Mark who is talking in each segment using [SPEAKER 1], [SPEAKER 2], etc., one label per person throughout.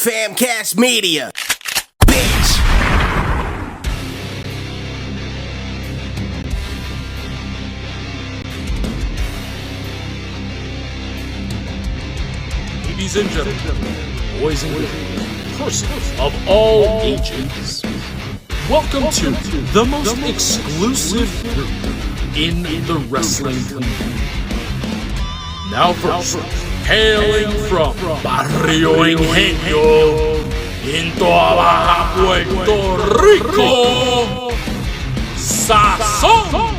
[SPEAKER 1] Famcast Media, bitch.
[SPEAKER 2] Ladies and gentlemen, boys and girls, persons of all ages, welcome to the most exclusive group in the wrestling community. Now first, hailing from Barrio Ingenio in Toa Baja, Puerto Rico, Sazón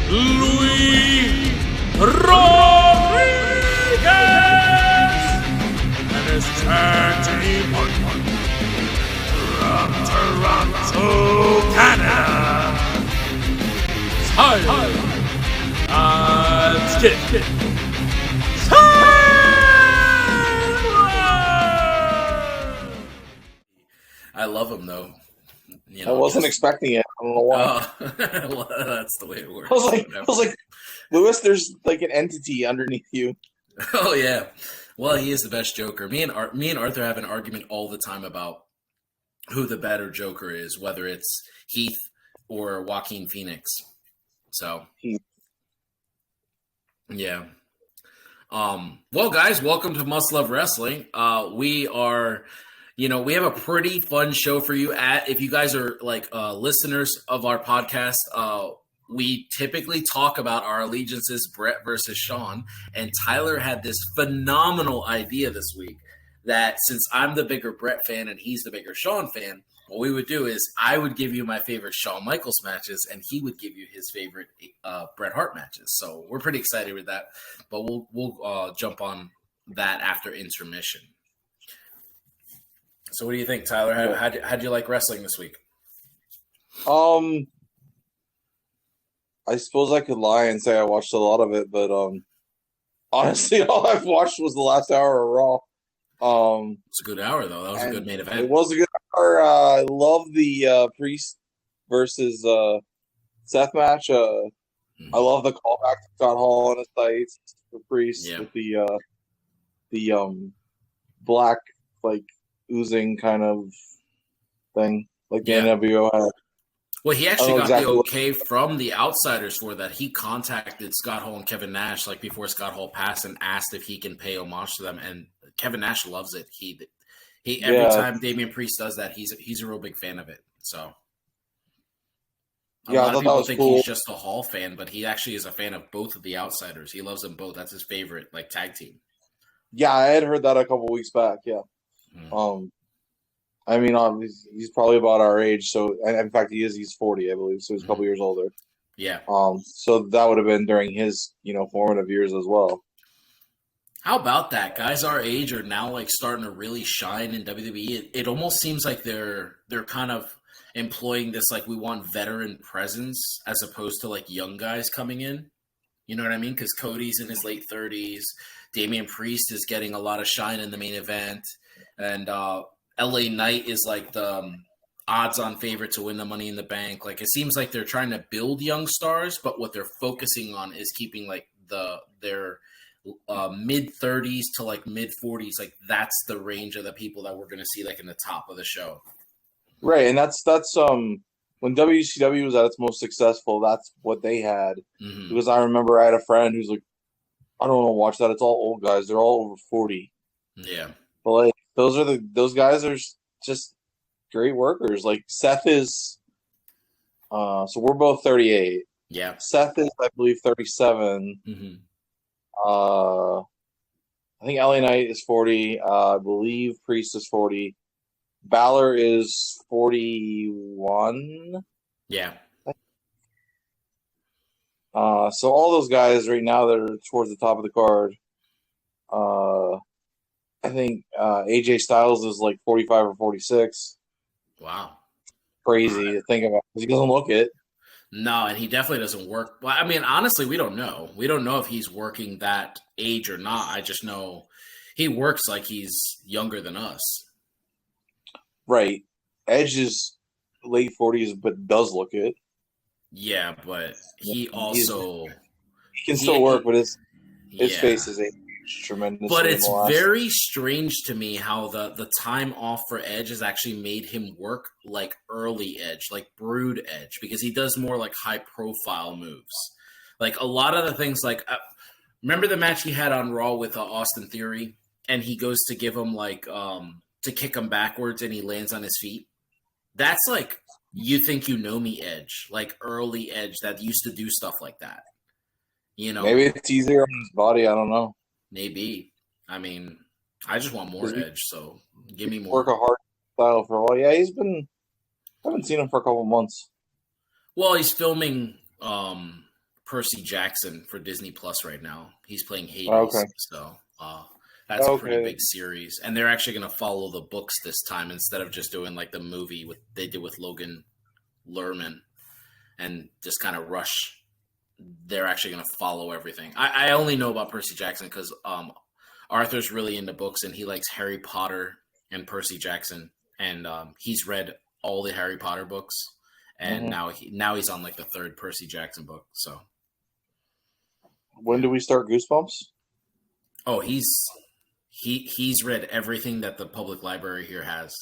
[SPEAKER 2] Luis Rodríguez and his tag team partner from Toronto, Canada, Tyler and Skip.
[SPEAKER 3] I love him though. You
[SPEAKER 4] I wasn't expecting it. I don't know why.
[SPEAKER 3] Well, that's the way it works.
[SPEAKER 4] I was like, Lewis, there's like an entity underneath you.
[SPEAKER 3] Oh yeah. Well, he is the best Joker. Me and Arthur have an argument all the time about who the better Joker is, whether it's Heath or Joaquin Phoenix. So, yeah. Well, guys, welcome to Must Love Wrestling. We have a pretty fun show for you. If you guys are listeners of our podcast, we typically talk about our allegiances, Bret versus Shawn. And Tyler had this phenomenal idea this week that since I'm the bigger Bret fan and he's the bigger Shawn fan, what we would do is I would give you my favorite Shawn Michaels matches and he would give you his favorite Bret Hart matches. So we're pretty excited with that, but we'll jump on that after intermission. So what do you think, Tyler? How'd you like wrestling this week?
[SPEAKER 4] I suppose I could lie and say I watched a lot of it, but honestly, all I've watched was the last hour of Raw.
[SPEAKER 3] It's a good hour though. That was a good main event.
[SPEAKER 4] It was a good hour. I love the Priest versus Seth match. I love the callback to Scott Hall on his sites for Priest with the black oozing kind of thing like the NWO had.
[SPEAKER 3] Well, he actually got the okay from the outsiders for that. He contacted Scott Hall and Kevin Nash before Scott Hall passed and asked if he can pay homage to them. And Kevin Nash loves it. He every time Damian Priest does that, he's a real big fan of it. So a lot of people think he's just a Hall fan, but he actually is a fan of both of the outsiders. He loves them both. That's his favorite tag team.
[SPEAKER 4] Yeah, I had heard that a couple weeks back. Yeah. I mean, he's probably about our age. So, and in fact, he's 40, I believe. So he's a couple years older.
[SPEAKER 3] Yeah.
[SPEAKER 4] So that would have been during his, formative years as well.
[SPEAKER 3] How about that? Guys our age are now starting to really shine in WWE. It almost seems like they're kind of employing this we want veteran presence as opposed to young guys coming in. You know what I mean? Because Cody's in his late 30s. Damian Priest is getting a lot of shine in the main event. And LA Knight is the odds-on favorite to win the Money in the Bank. It seems like they're trying to build young stars, but what they're focusing on is keeping their mid-30s to mid-40s. That's the range of the people that we're going to see in the top of the show.
[SPEAKER 4] Right, and that's when WCW was at its most successful, that's what they had. Mm-hmm. Because I remember I had a friend who's I don't want to watch that. It's all old guys. They're all over 40.
[SPEAKER 3] Yeah.
[SPEAKER 4] But those guys are just great workers. Seth is, so we're both 38.
[SPEAKER 3] Yeah.
[SPEAKER 4] Seth is, I believe, 37.
[SPEAKER 3] Mm-hmm.
[SPEAKER 4] I think LA Knight is 40. I believe Priest is 40. Balor is 41.
[SPEAKER 3] Yeah.
[SPEAKER 4] So all those guys right now that are towards the top of the card. I think AJ Styles is 45 or 46.
[SPEAKER 3] Wow.
[SPEAKER 4] Crazy to think about because he doesn't look it.
[SPEAKER 3] No, and he definitely doesn't work. Well, I mean, honestly, we don't know. We don't know if he's working that age or not. I just know he works like he's younger than us.
[SPEAKER 4] Right. Edge is late 40s but does look it.
[SPEAKER 3] Yeah, but he can
[SPEAKER 4] still work, but his face is age. changed tremendously.
[SPEAKER 3] But it's very strange to me how the time off for Edge has actually made him work like early Edge, like Brood Edge, because he does more like high profile moves. Like a lot of the things, like remember the match he had on Raw with Austin Theory, and he goes to give him like to kick him backwards, and he lands on his feet. That's like you think you know me Edge, like early Edge that used to do stuff like that. You know,
[SPEAKER 4] maybe it's easier on his body. I don't know.
[SPEAKER 3] Maybe. I mean, I just want more Edge, so give me more.
[SPEAKER 4] Work a hard style for a while. Yeah, he's been. I haven't seen him for a couple months.
[SPEAKER 3] Well, he's filming Percy Jackson for Disney Plus right now. He's playing Hades, so that's a pretty big series. And they're actually going to follow the books this time instead of just doing like the movie they did with Logan Lerman and just kind of rush. They're actually going to follow everything. I only know about Percy Jackson because Arthur's really into books and he likes Harry Potter and Percy Jackson, and he's read all the Harry Potter books, and now he's on like the third Percy Jackson book. So
[SPEAKER 4] when do we start Goosebumps?
[SPEAKER 3] Oh, he's read everything that the public library here has.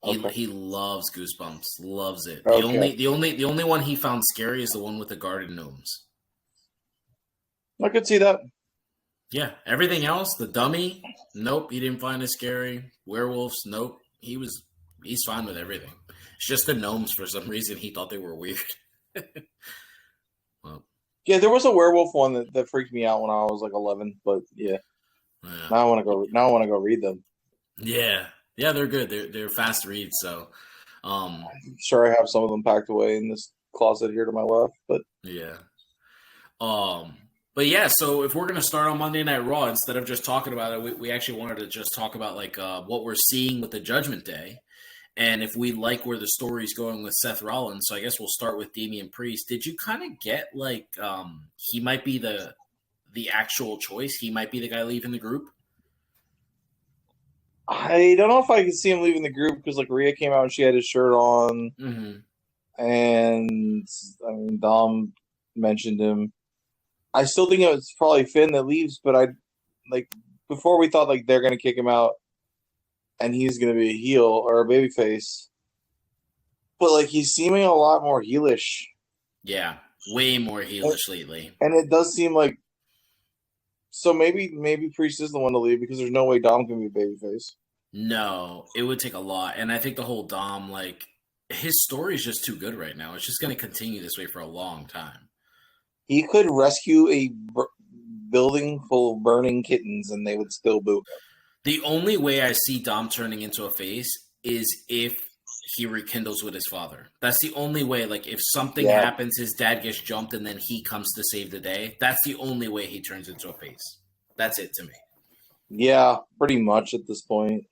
[SPEAKER 3] He loves Goosebumps, loves it.
[SPEAKER 4] Okay.
[SPEAKER 3] The only one he found scary is the one with the garden gnomes.
[SPEAKER 4] I could see that.
[SPEAKER 3] Yeah, everything else, the dummy, nope, he didn't find it scary. Werewolves, nope, he's fine with everything. It's just the gnomes for some reason he thought they were weird. Well,
[SPEAKER 4] yeah, there was a werewolf one that freaked me out when I was like 11, but yeah. Now I want to go read them.
[SPEAKER 3] Yeah. Yeah, they're good. They're fast reads. So,
[SPEAKER 4] I'm sure I have some of them packed away in this closet here to my left. But
[SPEAKER 3] yeah, but yeah. So if we're gonna start on Monday Night Raw instead of just talking about it, we actually wanted to just talk about like what we're seeing with the Judgment Day, and if we like where the story's going with Seth Rollins. So I guess we'll start with Damian Priest. Did you kind of get like he might be the actual choice? He might be the guy leaving the group.
[SPEAKER 4] I don't know if I can see him leaving the group because like Rhea came out and she had his shirt on, and I mean Dom mentioned him. I still think it's probably Finn that leaves, but I like before we thought like they're gonna kick him out and he's gonna be a heel or a babyface, but like he's seeming a lot more heelish.
[SPEAKER 3] Yeah, way more heelish lately,
[SPEAKER 4] and it does seem like. So maybe Priest is the one to leave because there's no way Dom can be a babyface.
[SPEAKER 3] No, it would take a lot. And I think the whole Dom, like, his story is just too good right now. It's just going to continue this way for a long time.
[SPEAKER 4] He could rescue a building full of burning kittens and they would still boo him.
[SPEAKER 3] The only way I see Dom turning into a face is if he rekindles with his father. That's the only way. Like, if something happens, his dad gets jumped and then he comes to save the day. That's the only way he turns into a face. That's it to me.
[SPEAKER 4] Yeah, pretty much at this point.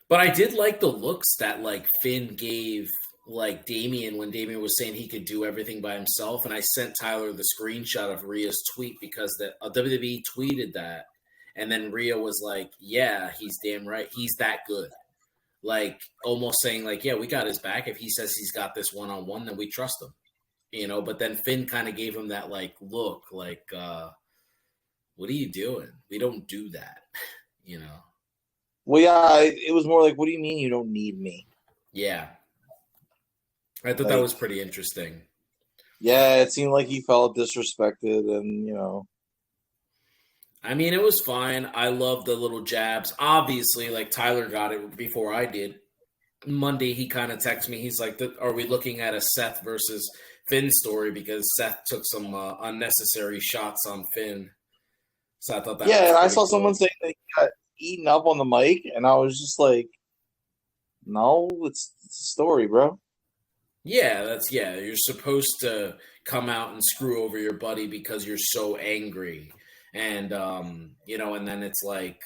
[SPEAKER 3] But I did like the looks that, like, Finn gave, like, Damian when Damian was saying he could do everything by himself. And I sent Tyler the screenshot of Rhea's tweet because WWE tweeted that. And then Rhea was like, yeah, he's damn right. He's that good. Like, almost saying, like, yeah, we got his back. If he says he's got this one-on-one, then we trust him. You know, but then Finn kind of gave him that, like, look, like, what are you doing? We don't do that, you know?
[SPEAKER 4] Well, yeah, it was more like, what do you mean you don't need me?
[SPEAKER 3] Yeah. I thought that was pretty interesting.
[SPEAKER 4] Yeah, it seemed like he felt disrespected and, you know.
[SPEAKER 3] I mean, it was fine. I love the little jabs. Obviously, like, Tyler got it before I did. Monday, he kind of texted me. He's like, are we looking at a Seth versus Finn story? Because Seth took some unnecessary shots on Finn. So I thought that was
[SPEAKER 4] and I saw
[SPEAKER 3] cool.
[SPEAKER 4] someone saying that he got eaten up on the mic, and I was just like, no, it's a story, bro.
[SPEAKER 3] Yeah, you're supposed to come out and screw over your buddy because you're so angry. And, you know, and then it's like,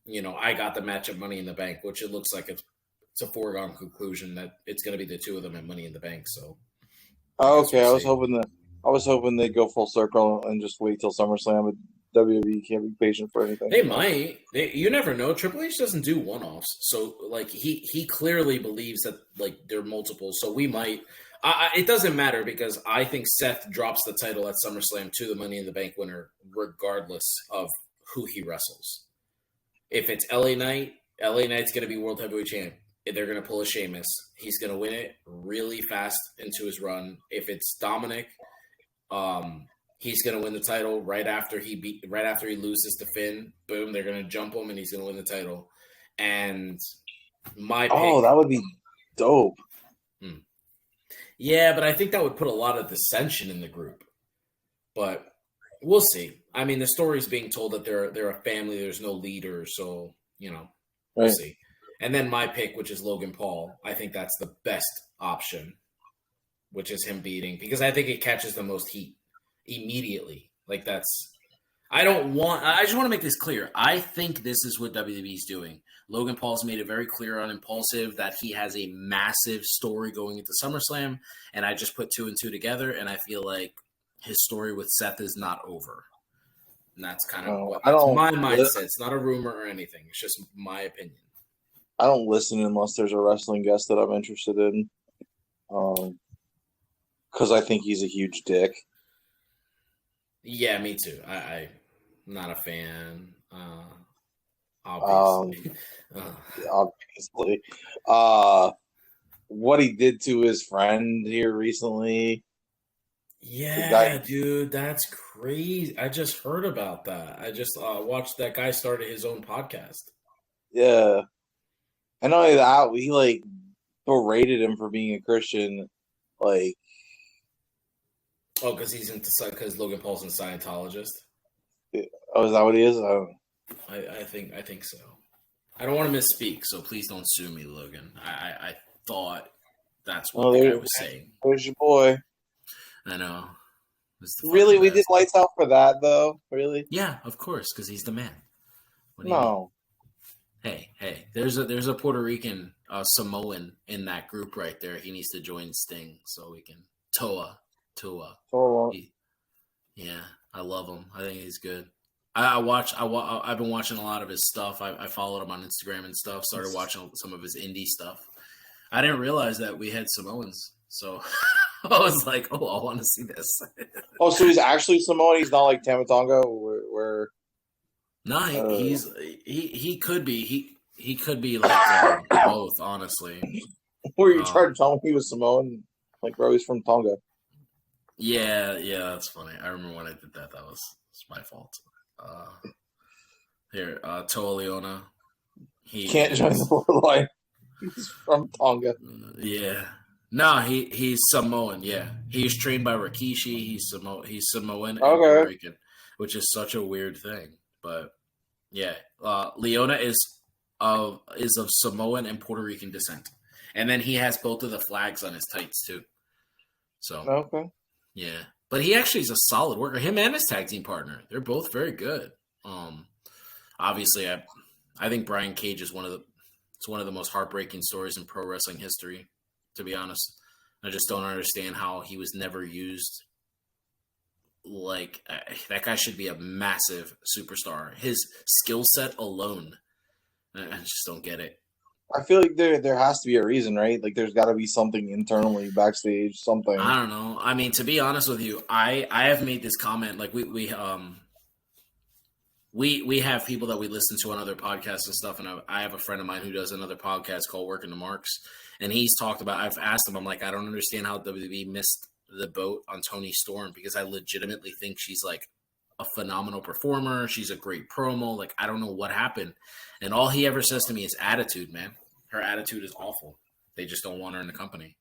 [SPEAKER 3] you know, I got the match at Money in the Bank, which it looks like it's a foregone conclusion that it's going to be the two of them at Money in the Bank. So,
[SPEAKER 4] okay, I was hoping they'd go full circle and just wait till SummerSlam. But WWE can't be patient for anything.
[SPEAKER 3] They might. You never know. Triple H doesn't do one-offs, so like he clearly believes that like they're multiple. So we might. It doesn't matter because I think Seth drops the title at SummerSlam to the Money in the Bank winner, regardless of who he wrestles. If it's LA Knight, LA Knight's going to be World Heavyweight Champ. If they're going to pull a Sheamus, he's going to win it really fast into his run. If it's Dominic, he's going to win the title right after he loses to Finn. Boom, they're going to jump him and he's going to win the title. And my pick,
[SPEAKER 4] that would be dope.
[SPEAKER 3] Yeah, but I think that would put a lot of dissension in the group. But we'll see. I mean, the story's being told that they're a family. There's no leader, so we'll see. And then my pick, which is Logan Paul, I think that's the best option, which is him beating, because I think it catches the most heat immediately. Like I just want to make this clear. I think this is what WWE's doing. Logan Paul's made it very clear on Impulsive that he has a massive story going into SummerSlam, and I just put 2 and 2 together, and I feel like his story with Seth is not over. And that's kind of my mindset. It's not a rumor or anything. It's just my opinion.
[SPEAKER 4] I don't listen unless there's a wrestling guest that I'm interested in, because I think he's a huge dick.
[SPEAKER 3] Yeah, me too. I'm not a fan. Obviously.
[SPEAKER 4] Obviously. What he did to his friend here recently.
[SPEAKER 3] Yeah, dude, that's crazy. I just heard about that. I just watched that guy started his own podcast.
[SPEAKER 4] Yeah. And not only that, he berated him for being a Christian.
[SPEAKER 3] Because Logan Paul's a Scientologist.
[SPEAKER 4] Oh, is that what he is?
[SPEAKER 3] I think so. I don't want to misspeak, so please don't sue me, Logan. I thought that's what the guy was saying.
[SPEAKER 4] There's your boy.
[SPEAKER 3] I know.
[SPEAKER 4] Really? We did Lights Out for that, though? Really?
[SPEAKER 3] Yeah, of course, because he's the man.
[SPEAKER 4] No.
[SPEAKER 3] Hey, there's a Puerto Rican Samoan in that group right there. He needs to join Sting so we can Toa. Yeah, I love him. I think he's good. I've been watching a lot of his stuff. I followed him on Instagram and stuff. Started watching some of his indie stuff. I didn't realize that we had Samoans, so I was like, "Oh, I want to see this."
[SPEAKER 4] Oh, so he's actually Samoan. He's not like Tama Tonga, where.
[SPEAKER 3] No, he could be. He could be like both. Honestly,
[SPEAKER 4] were you trying to tell me he was Samoan? Like, bro, he's from Tonga.
[SPEAKER 3] Yeah, that's funny. I remember when I did that. That was my fault. Here, Toa Leona. He
[SPEAKER 4] can't join the borderline. He's from Tonga.
[SPEAKER 3] Yeah. No, he's Samoan. Yeah, he's trained by Rikishi. He's Samoan and Puerto Rican, which is such a weird thing. But yeah, Leona is of Samoan and Puerto Rican descent, and then he has both of the flags on his tights too. So yeah, but he actually is a solid worker. Him and his tag team partner, they're both very good. Obviously, I think Brian Cage is one of the most heartbreaking stories in pro wrestling history. To be honest, I just don't understand how he was never used. Like, that guy should be a massive superstar. His skill set alone, I just don't get it.
[SPEAKER 4] I feel like there has to be a reason, right? Like, there's got to be something internally backstage, something.
[SPEAKER 3] I don't know. I mean, to be honest with you, I have made this comment. Like, we have people that we listen to on other podcasts and stuff, and I have a friend of mine who does another podcast called Working the Marks, and he's talked about. I've asked him, I'm like, I don't understand how WWE missed the boat on Toni Storm, because I legitimately think she's like a phenomenal performer. She's a great promo. Like, I don't know what happened. And all he ever says to me is attitude, man. Her attitude is awful. They just don't want her in the company.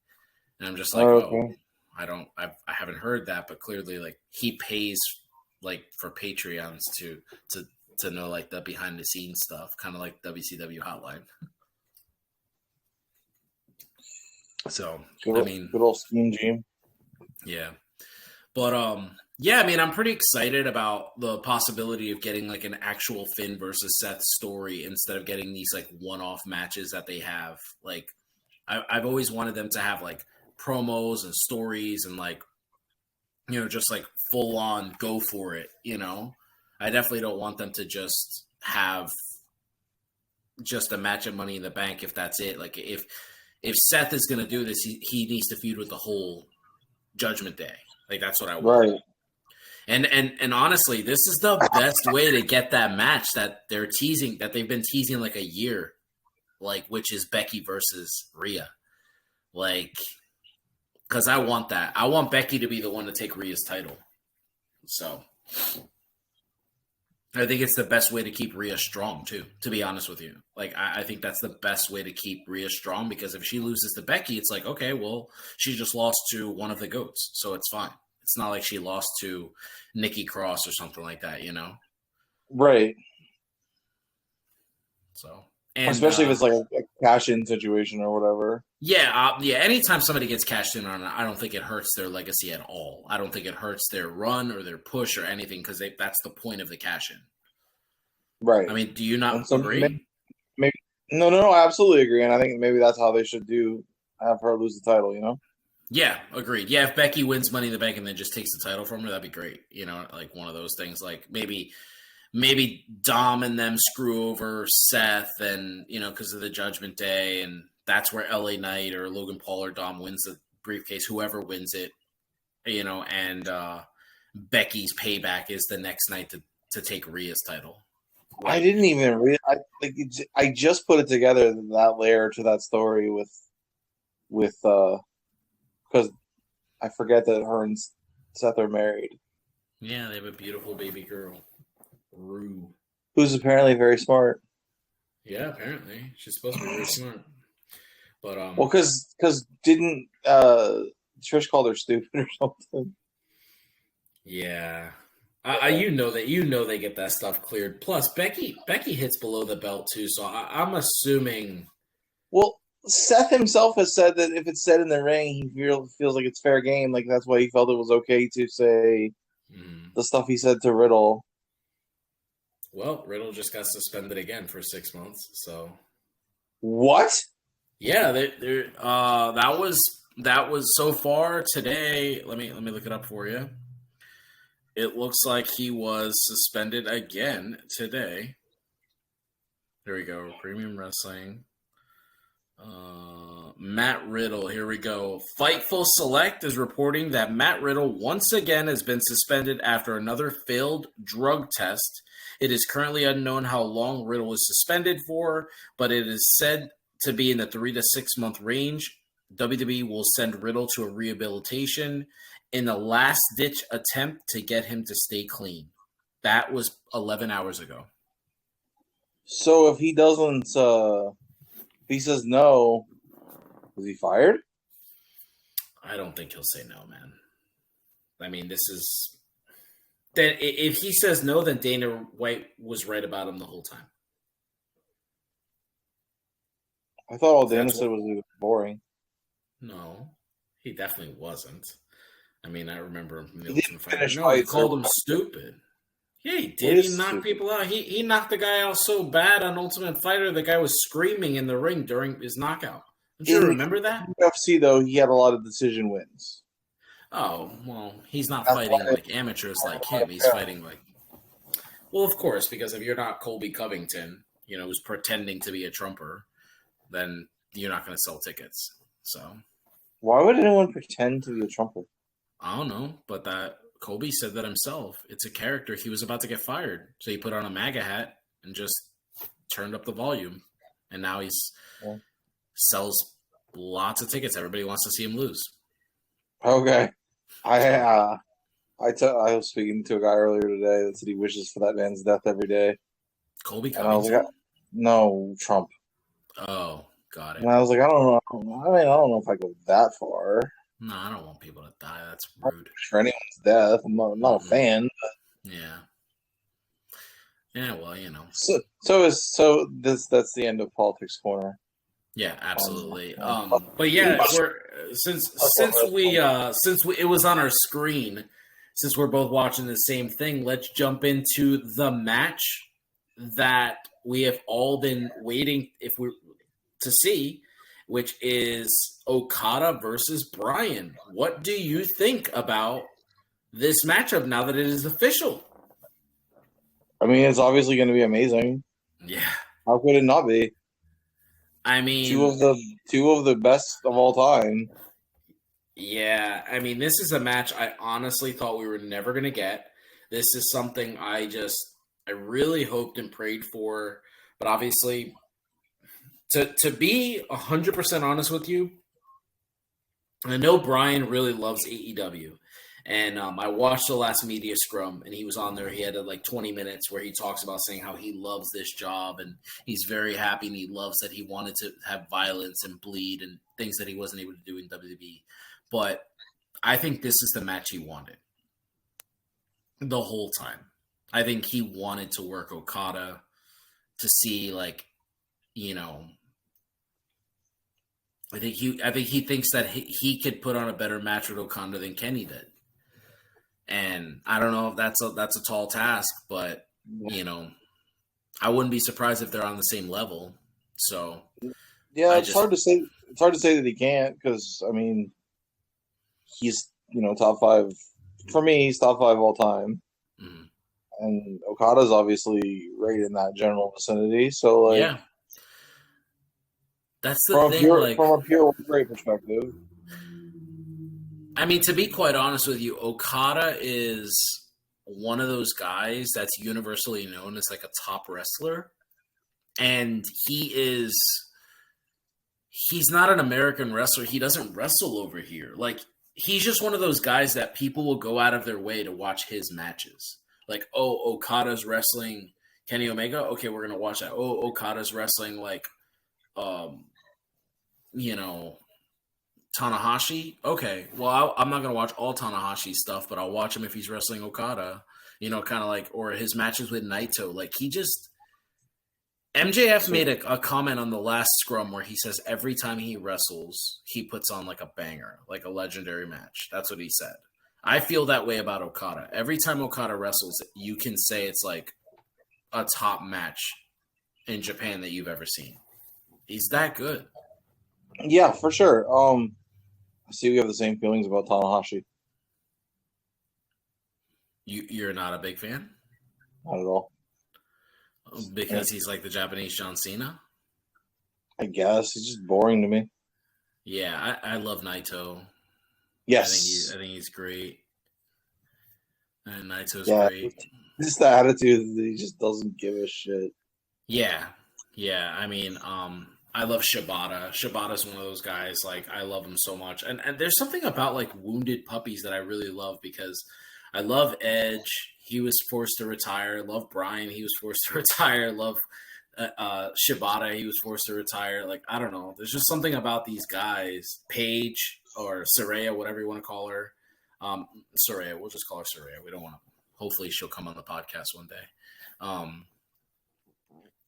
[SPEAKER 3] And I'm just like, I haven't heard that, but clearly, like, he pays like for Patreons to know like the behind the scenes stuff, kind of like WCW Hotline. So good
[SPEAKER 4] old Scheme Gene.
[SPEAKER 3] Yeah. But yeah, I mean, I'm pretty excited about the possibility of getting like an actual Finn versus Seth story instead of getting these like one-off matches that they have. Like, I've always wanted them to have like promos and stories and like, you know, just like full on go for it. You know, I definitely don't want them to just have just a match of Money in the Bank if that's it. Like, if Seth is going to do this, he needs to feud with the whole Judgment Day. Like, that's what I want.
[SPEAKER 4] Right.
[SPEAKER 3] And honestly, this is the best way to get that match that they're teasing, that they've been teasing like a year, like, which is Becky versus Rhea. Like, because I want that. I want Becky to be the one to take Rhea's title. So I think it's the best way to keep Rhea strong, too, to be honest with you. Like, I think that's the best way to keep Rhea strong, because if she loses to Becky, it's like, okay, well, she just lost to one of the GOATs, so it's fine. It's not like she lost to Nikki Cross or something like that, you know?
[SPEAKER 4] Right.
[SPEAKER 3] So,
[SPEAKER 4] especially if it's like a cash-in situation or whatever.
[SPEAKER 3] Yeah. Anytime somebody gets cashed in on it, I don't think it hurts their legacy at all. I don't think it hurts their run or their push or anything, because that's the point of the cash-in.
[SPEAKER 4] Right.
[SPEAKER 3] I mean, do you not agree?
[SPEAKER 4] Maybe no, I absolutely agree, and I think maybe that's how they should have her lose the title, you know?
[SPEAKER 3] Yeah, agreed. Yeah, if Becky wins Money in the Bank and then just takes the title from her, that'd be great. You know, like one of those things. Like maybe Dom and them screw over Seth, and you know, because of the Judgment Day, and that's where LA Knight or Logan Paul or Dom wins the briefcase. Whoever wins it, you know, and Becky's payback is the next night to take Rhea's title.
[SPEAKER 4] I didn't even read. I just put it together, that layer to that story with because I forget that her and Seth are married.
[SPEAKER 3] Yeah, they have a beautiful baby girl, Rue,
[SPEAKER 4] who's apparently very smart.
[SPEAKER 3] Yeah, apparently she's supposed to be very smart. But
[SPEAKER 4] well, because didn't Trish call her stupid or something?
[SPEAKER 3] Yeah. You know they get that stuff cleared. Plus, Becky hits below the belt too, so I'm assuming.
[SPEAKER 4] Well, Seth himself has said that if it's said in the ring, he feels like it's fair game. Like that's why he felt it was okay to say the stuff he said to Riddle.
[SPEAKER 3] Well, Riddle just got suspended again for 6 months. So
[SPEAKER 4] what?
[SPEAKER 3] Yeah, that was so far today. Let me look it up for you. It looks like he was suspended again today. There we go. Premium Wrestling. Matt Riddle. Here we go. Fightful Select is reporting that Matt Riddle once again has been suspended after another failed drug test. It is currently unknown how long Riddle is suspended for, but it is said to be in the 3 to 6 month range. WWE will send Riddle to a rehabilitation in the last-ditch attempt to get him to stay clean. That was 11 hours ago.
[SPEAKER 4] So if he doesn't, if he says no, is he fired?
[SPEAKER 3] I don't think he'll say no, man. I mean, this is... Then if he says no, then Dana White was right about him the whole time.
[SPEAKER 4] I thought all Dana said was he was boring.
[SPEAKER 3] No, he definitely wasn't. I mean, I remember him from the
[SPEAKER 4] Ultimate
[SPEAKER 3] Fighter. No, he called him stupid. Yeah, he did. He knocked people out. He knocked the guy out so bad on Ultimate Fighter, the guy was screaming in the ring during his knockout. Don't you remember that?
[SPEAKER 4] UFC, though, he had a lot of decision wins.
[SPEAKER 3] Oh, well, he's not fighting like amateurs like him. He's fighting like... Well, of course, because if you're not Colby Covington, you know, who's pretending to be a Trumper, then you're not going to sell tickets. So...
[SPEAKER 4] Why would anyone pretend to be a Trumper?
[SPEAKER 3] I don't know, but that Colby said that himself. It's a character. He was about to get fired, so he put on a MAGA hat and just turned up the volume, and now sells lots of tickets. Everybody wants to see him lose.
[SPEAKER 4] Okay, I was speaking to a guy earlier today that said he wishes for that man's death every day.
[SPEAKER 3] Colby Covington?
[SPEAKER 4] No, Trump.
[SPEAKER 3] Oh, got it.
[SPEAKER 4] And I was like, I don't know. I mean, I don't know if I go that far.
[SPEAKER 3] No, I don't want people to die. That's rude.
[SPEAKER 4] For anyone's death, I'm not a fan. But...
[SPEAKER 3] Yeah, well, you know.
[SPEAKER 4] That's the end of Politics Corner.
[SPEAKER 3] Yeah, absolutely. But yeah, since it was on our screen, since we're both watching the same thing, let's jump into the match that we have all been waiting to see, which is Okada versus Bryan. What do you think about this matchup now that it is official?
[SPEAKER 4] I mean, it's obviously going to be amazing.
[SPEAKER 3] Yeah.
[SPEAKER 4] How could it not be?
[SPEAKER 3] I mean,
[SPEAKER 4] two of the best of all time.
[SPEAKER 3] yeah, I mean, this is a match I honestly thought we were never going to get. This is something I really hoped and prayed for. But obviously, to be 100% honest with you, I know Brian really loves AEW. And I watched the last media scrum, and he was on there. He had like 20 minutes where he talks about saying how he loves this job, and he's very happy, and he loves that he wanted to have violence and bleed and things that he wasn't able to do in WWE. But I think this is the match he wanted the whole time. I think he wanted to work Okada to see, like, you know, I think he thinks that he could put on a better match with Okada than Kenny did. And I don't know if that's a tall task, but you know, I wouldn't be surprised if they're on the same level. So
[SPEAKER 4] yeah, it's hard to say. It's hard to say that he can't, because I mean, he's top 5 for me. He's top 5 all time, and Okada's obviously right in that general vicinity. So like,
[SPEAKER 3] yeah, that's the thing.
[SPEAKER 4] From a pure great perspective.
[SPEAKER 3] I mean, to be quite honest with you, Okada is one of those guys that's universally known as like a top wrestler. And he's not an American wrestler. He doesn't wrestle over here. Like, he's just one of those guys that people will go out of their way to watch his matches. Like, oh, Okada's wrestling Kenny Omega. Okay, we're going to watch that. Oh, Okada's wrestling like, Tanahashi? Okay, well, I'm not going to watch all Tanahashi stuff, but I'll watch him if he's wrestling Okada, kind of like, or his matches with Naito. Like, MJF made a comment on the last scrum where he says every time he wrestles, he puts on like a banger, like a legendary match. That's what he said. I feel that way about Okada. Every time Okada wrestles, you can say it's like a top match in Japan that you've ever seen. He's that good.
[SPEAKER 4] Yeah, for sure. I see we have the same feelings about Tanahashi.
[SPEAKER 3] You're not a big fan?
[SPEAKER 4] Not at all.
[SPEAKER 3] Because he's like the Japanese John Cena?
[SPEAKER 4] I guess. He's just boring to me.
[SPEAKER 3] Yeah, I love Naito.
[SPEAKER 4] Yes.
[SPEAKER 3] I think he's great. And Naito's great.
[SPEAKER 4] Just the attitude that he just doesn't give a shit.
[SPEAKER 3] Yeah. Yeah. I mean, I love Shibata. Shibata's one of those guys. Like, I love him so much. And there's something about like wounded puppies that I really love, because I love Edge. He was forced to retire. Love Bryan. He was forced to retire. Love Shibata. He was forced to retire. Like, I don't know. There's just something about these guys. Paige or Saraya, whatever you want to call her. Saraya. We'll just call her Saraya. We don't want to. Hopefully she'll come on the podcast one day.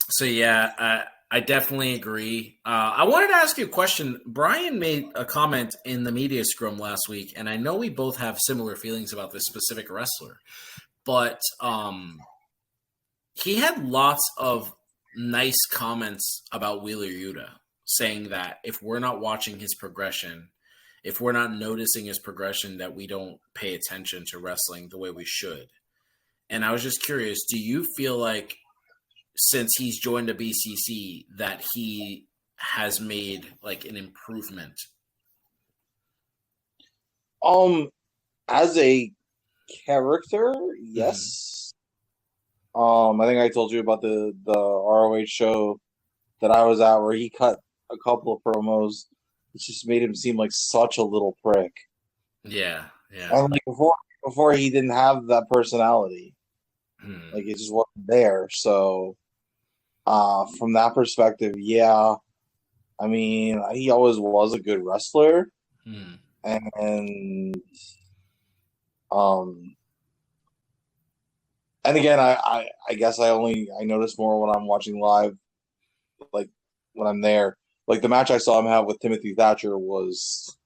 [SPEAKER 3] So yeah, I definitely agree. I wanted to ask you a question. Brian made a comment in the media scrum last week, and I know we both have similar feelings about this specific wrestler, but he had lots of nice comments about Wheeler Yuta, saying that if we're not watching his progression, if we're not noticing his progression, that we don't pay attention to wrestling the way we should. And I was just curious, do you feel like, since he's joined the BCC, that he has made like an improvement?
[SPEAKER 4] As a character, yes. I think I told you about the ROH show that I was at, where he cut a couple of promos. It just made him seem like such a little prick.
[SPEAKER 3] Yeah, yeah.
[SPEAKER 4] And like before he didn't have that personality. Like, it just wasn't there. So from that perspective, yeah. I mean, he always was a good wrestler. And again, I guess I notice more when I'm watching live, like when I'm there. Like, the match I saw him have with Timothy Thatcher was...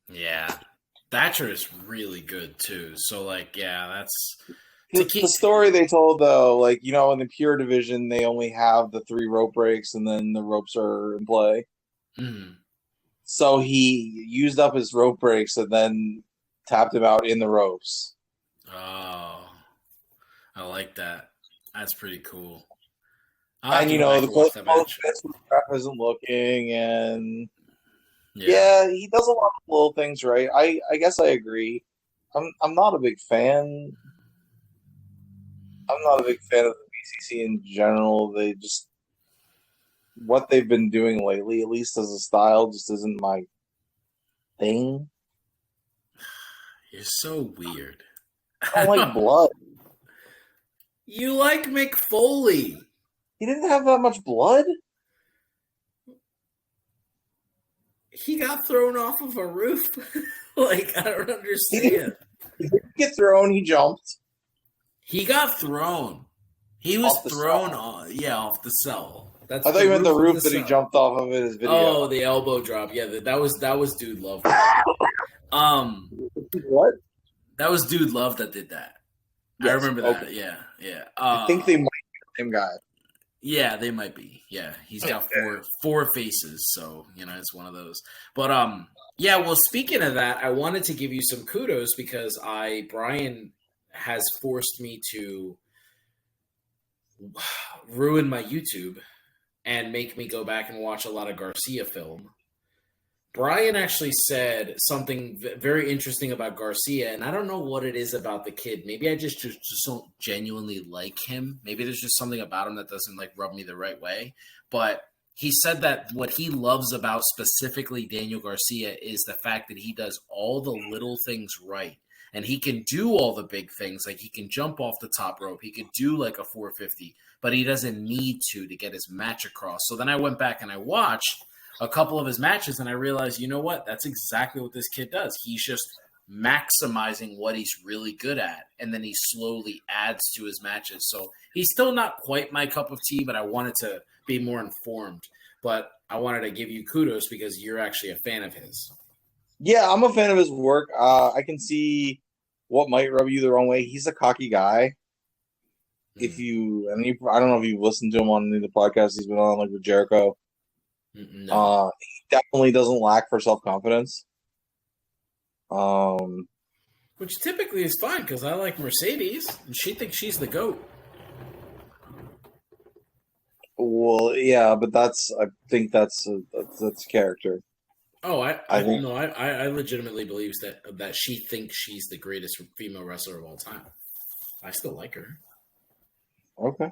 [SPEAKER 3] Yeah. Thatcher is really good, too. So, like, yeah, that's...
[SPEAKER 4] The story they told, though, like, in the pure division, they only have the 3 rope breaks, and then the ropes are in play. So he used up his rope breaks and then tapped him out in the ropes.
[SPEAKER 3] Oh, I like that. That's pretty cool.
[SPEAKER 4] And, the close ref isn't looking, and he does a lot of little things right. I guess I agree. I'm not a big fan. I'm not a big fan of the BCC in general. They just what they've been doing lately, at least as a style, just isn't my thing.
[SPEAKER 3] You're so weird.
[SPEAKER 4] I don't like blood.
[SPEAKER 3] You like Mick Foley.
[SPEAKER 4] He didn't have that much blood.
[SPEAKER 3] He got thrown off of a roof. I don't understand.
[SPEAKER 4] He didn't get thrown. He jumped.
[SPEAKER 3] He got thrown. He was thrown off the cell.
[SPEAKER 4] I thought you meant the roof that he jumped off of in his video.
[SPEAKER 3] Oh, the elbow drop. Yeah, that was Dude Love.
[SPEAKER 4] What?
[SPEAKER 3] That was Dude Love that did that. Yes, I remember that. Yeah.
[SPEAKER 4] I think they might be the same guy.
[SPEAKER 3] Yeah, they might be. Yeah, he's got four faces, so it's one of those. But well, speaking of that, I wanted to give you some kudos because Brian has forced me to ruin my YouTube and make me go back and watch a lot of Garcia film. Brian actually said something very interesting about Garcia, and I don't know what it is about the kid. Maybe I just don't genuinely like him. Maybe there's just something about him that doesn't rub me the right way. But he said that what he loves about specifically Daniel Garcia is the fact that he does all the little things right. And he can do all the big things. Like he can jump off the top rope. He could do like a 450, but he doesn't need to get his match across. So then I went back and I watched a couple of his matches and I realized, you know what? That's exactly what this kid does. He's just maximizing what he's really good at. And then he slowly adds to his matches. So he's still not quite my cup of tea, but I wanted to be more informed. But I wanted to give you kudos because you're actually a fan of his.
[SPEAKER 4] Yeah, I'm a fan of his work. I can see what might rub you the wrong way. He's a cocky guy. Mm-hmm. I don't know if you've listened to him on any of the podcasts he's been on, like with Jericho. No. He definitely doesn't lack for self-confidence.
[SPEAKER 3] Which typically is fine because I like Mercedes and she thinks she's the GOAT.
[SPEAKER 4] Well, yeah, but I think that's character.
[SPEAKER 3] Oh, I legitimately believe that she thinks she's the greatest female wrestler of all time. I still like her.
[SPEAKER 4] Okay.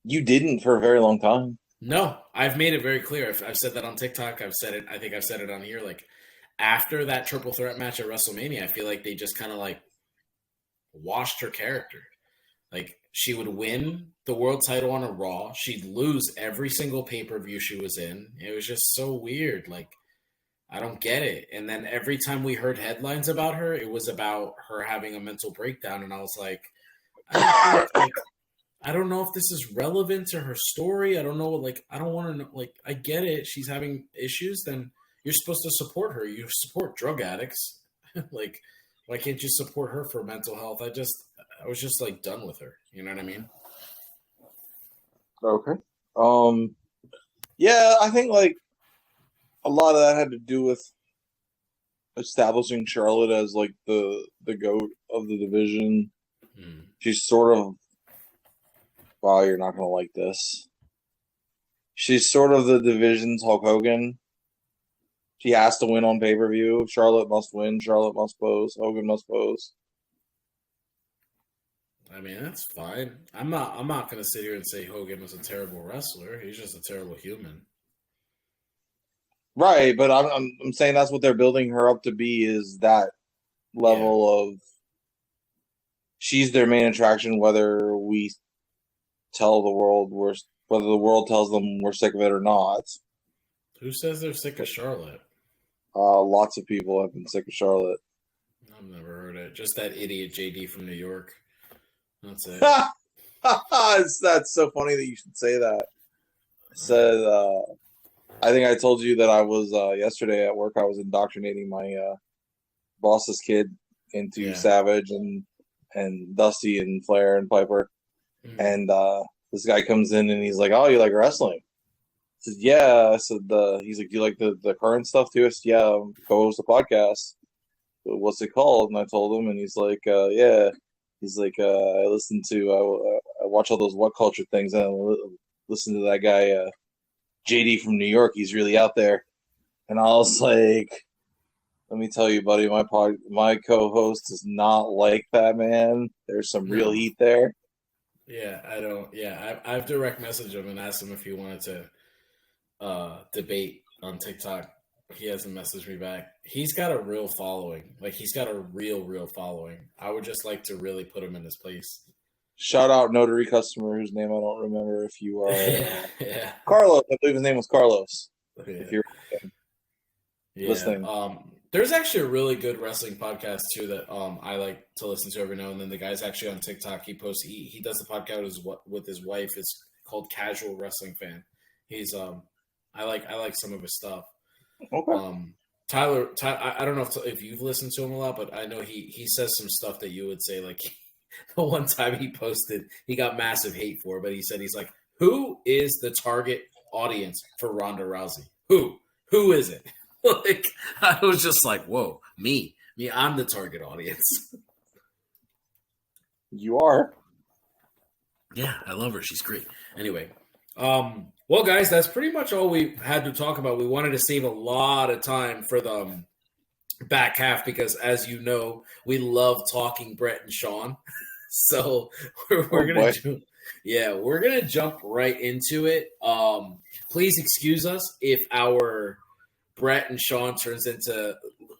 [SPEAKER 4] You didn't for a very long time.
[SPEAKER 3] No, I've made it very clear. I've said that on TikTok. I've said it. I think I've said it on here. Like after that triple threat match at WrestleMania, I feel like they just kind of washed her character. Like she would win the world title on a Raw. She'd lose every single pay-per-view she was in. It was just so weird. I don't get it. And then every time we heard headlines about her, it was about her having a mental breakdown. And I was like, I don't know if this is relevant to her story. I don't know. I don't want to know. I get it. She's having issues. Then you're supposed to support her. You support drug addicts. Why can't you support her for mental health? I was just done with her. You know what I mean?
[SPEAKER 4] Okay. Yeah, I think a lot of that had to do with establishing Charlotte as the GOAT of the division. She's sort of, wow, you're not gonna like this. She's sort of the division's Hulk Hogan. She has to win on pay-per-view. Charlotte must win. Charlotte must pose. Hogan must pose.
[SPEAKER 3] I mean, that's fine. I'm not going to sit here and say Hogan was a terrible wrestler. He's just a terrible human.
[SPEAKER 4] Right, but I'm saying that's what they're building her up to be is that level of she's their main attraction, whether we tell the world whether the world tells them we're sick of it or not.
[SPEAKER 3] Who says they're sick of Charlotte?
[SPEAKER 4] Lots of people have been sick of Charlotte.
[SPEAKER 3] I've never heard it. Just that idiot JD from New York. That's it.
[SPEAKER 4] That's so funny that you should say that. I said, I think I told you that I was yesterday at work. I was indoctrinating my boss's kid into Savage and Dusty and Flair and Piper, and this guy comes in and he's like, "Oh, you like wrestling?" I said, "Yeah." I said, "He's like, do you like the current stuff too?" I said, "Yeah, co-host a podcast. What's it called?" And I told him, and he's like, "Yeah." He's like, I watch all those What Culture things and listen to that guy JD from New York. He's really out there, and I was like, let me tell you, buddy, my co-host is not like that, man. There's some real heat there.
[SPEAKER 3] Yeah, I don't. Yeah, I've direct messaged him and asked him if he wanted to debate on TikTok. He hasn't messaged me back. He's got a real following. Like, he's got a real following. I would just like to really put him in his place.
[SPEAKER 4] Shout out notary customer whose name I don't remember. If you are
[SPEAKER 3] yeah.
[SPEAKER 4] Carlos, I believe his name was Carlos.
[SPEAKER 3] Yeah.
[SPEAKER 4] If you're listening.
[SPEAKER 3] There's actually a really good wrestling podcast too that I like to listen to every now and then. The guy's actually on TikTok. He posts. He does the podcast with his wife. It's called Casual Wrestling Fan. He's I like some of his stuff.
[SPEAKER 4] Okay.
[SPEAKER 3] Tyler, I don't know if you've listened to him a lot, but I know he says some stuff that you would say. Like, the one time he posted, he got massive hate for it, but he said, he's like, who is the target audience for Ronda Rousey? Who is it? Like, I was just like, whoa, me, I'm the target audience.
[SPEAKER 4] You are.
[SPEAKER 3] Yeah, I love her. She's great. Anyway, well, guys, that's pretty much all we had to talk about. We wanted to save a lot of time for the back half because, as you know, we love talking Bret and Shawn. So we're gonna jump right into it. Please excuse us if our Bret and Shawn turns into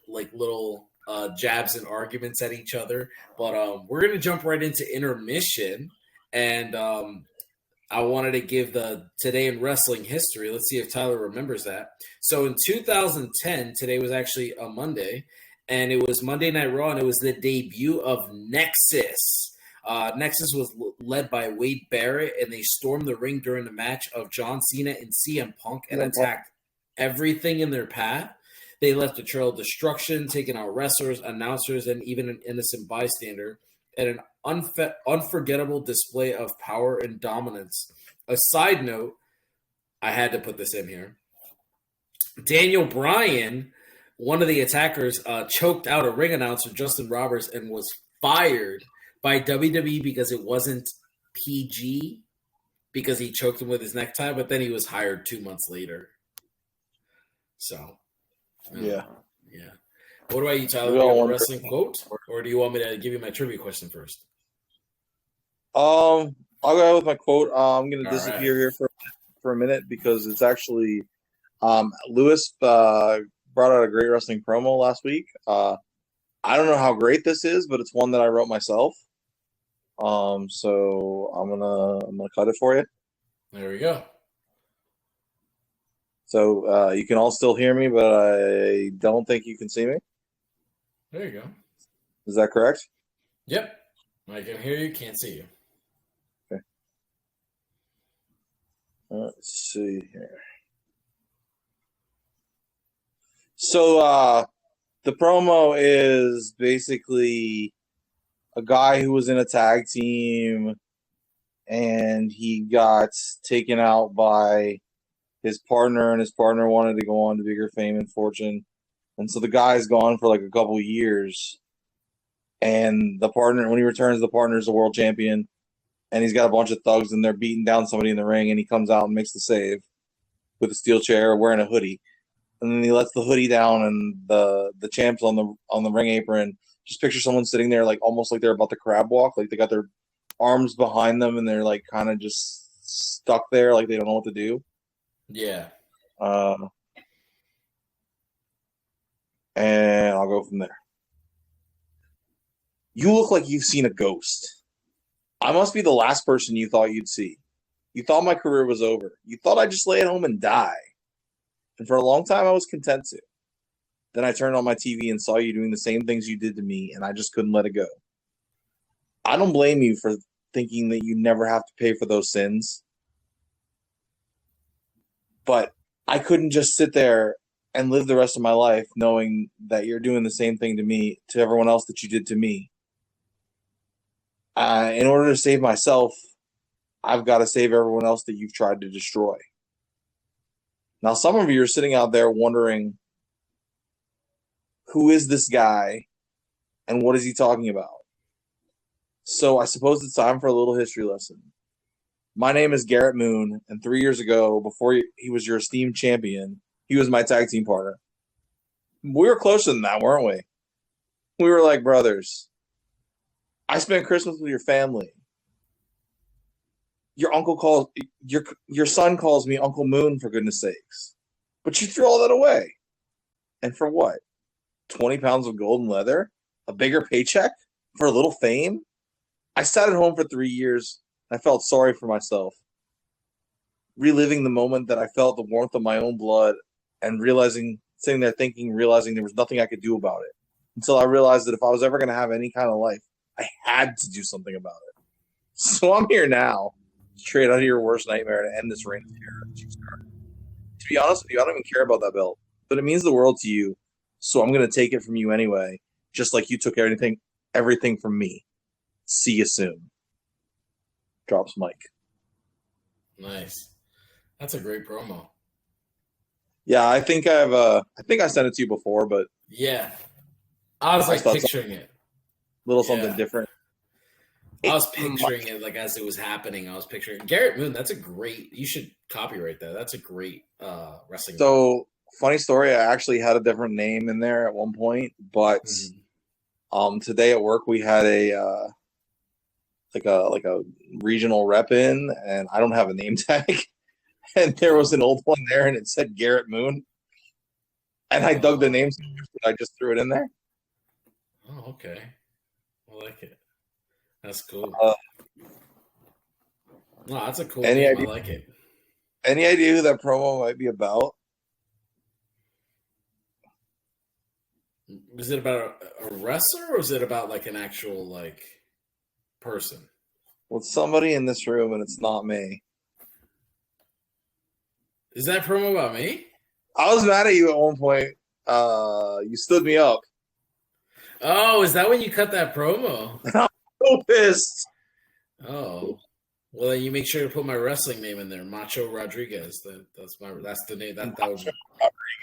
[SPEAKER 3] like little jabs and arguments at each other, but we're gonna jump right into intermission, and I wanted to give the Today in Wrestling History. Let's see if Tyler remembers that. So in 2010, today was actually a Monday, and it was Monday Night Raw, and it was the debut of Nexus. Nexus was led by Wade Barrett, and they stormed the ring during the match of John Cena and CM Punk and attacked everything in their path. They left a trail of destruction, taking out wrestlers, announcers, and even an innocent bystander, and an unforgettable display of power and dominance. A side note, I had to put this in here. Daniel Bryan, one of the attackers, choked out a ring announcer, Justin Roberts, and was fired by WWE because it wasn't PG, because he choked him with his necktie, but then he was hired 2 months later. So,
[SPEAKER 4] yeah.
[SPEAKER 3] What about you, Tyler? Do you have a wrestling quote, or do you want me to give you my trivia question first?
[SPEAKER 4] I'll go ahead with my quote. I'm going to disappear here for a minute because it's actually Lewis brought out a great wrestling promo last week. I don't know how great this is, but it's one that I wrote myself. So I'm gonna cut it for you.
[SPEAKER 3] There we go.
[SPEAKER 4] So you can all still hear me, but I don't think you can see me.
[SPEAKER 3] There you go.
[SPEAKER 4] Is that correct?
[SPEAKER 3] Yep. I can hear you, can't see you.
[SPEAKER 4] Okay. Let's see here. So the promo is basically a guy who was in a tag team and he got taken out by his partner, and his partner wanted to go on to bigger fame and fortune. And so the guy's gone for like a couple of years. And the partner, when he returns, the partner's a world champion. And he's got a bunch of thugs, and they're beating down somebody in the ring. And he comes out and makes the save with a steel chair, wearing a hoodie. And then he lets the hoodie down, and the champ's on the ring apron. Just picture someone sitting there, like almost like they're about to crab walk, like they got their arms behind them, and they're like kind of just stuck there, like they don't know what to do.
[SPEAKER 3] Yeah.
[SPEAKER 4] And I'll go from there. You look like you've seen a ghost. I must be the last person you thought you'd see. You thought my career was over. You thought I'd just lay at home and die. And for a long time, I was content to. Then I turned on my TV and saw you doing the same things you did to me, and I just couldn't let it go. I don't blame you for thinking that you never have to pay for those sins. But I couldn't just sit there and live the rest of my life knowing that you're doing the same thing to me, to everyone else that you did to me. In order to save myself, I've got to save everyone else that you've tried to destroy. Now, some of you are sitting out there wondering, who is this guy and what is he talking about? So I suppose it's time for a little history lesson. My name is Garrett Moon, and 3 years ago, before he was your esteemed champion, he was my tag team partner. We were closer than that, weren't we? We were like brothers. I spent Christmas with your family. Your son calls me Uncle Moon, for goodness sakes. But you threw all that away. And for what? 20 pounds of golden leather? A bigger paycheck? For a little fame? I sat at home for 3 years. I felt sorry for myself. Reliving the moment that I felt the warmth of my own blood and sitting there realizing there was nothing I could do about it. Until I realized that if I was ever going to have any kind of life, I had to do something about it. So I'm here now, straight out of your worst nightmare to end this reign of terror. To be honest with you, I don't even care about that belt, but it means the world to you. So I'm going to take it from you anyway, just like you took everything from me. See you soon. Drops mic.
[SPEAKER 3] Nice. That's a great promo.
[SPEAKER 4] Yeah, I think I sent it to you before, but
[SPEAKER 3] yeah, I was like picturing it.
[SPEAKER 4] Something different.
[SPEAKER 3] I was picturing it like as it was happening. I was picturing Garrett Moon. That's a great. You should copyright that. That's a great wrestling.
[SPEAKER 4] So funny story. I actually had a different name in there at one point, but today at work we had a like a regional rep in, and I don't have a name tag, and there was an old one there, and it said Garrett Moon, and I dug the names, I just threw it in there.
[SPEAKER 3] Oh, okay. I like it. That's cool. No, that's a cool name. I like it.
[SPEAKER 4] Any idea who that promo might be about?
[SPEAKER 3] Was it about a wrestler, or was it about like an actual like person?
[SPEAKER 4] Well, it's somebody in this room, and it's not me.
[SPEAKER 3] Is that promo about me?
[SPEAKER 4] I was mad at you at one point. You stood me up.
[SPEAKER 3] Oh, is that when you cut that promo?
[SPEAKER 4] I'm so pissed.
[SPEAKER 3] Oh, well, then you make sure to put my wrestling name in there, Macho Rodriguez. That's the name. That was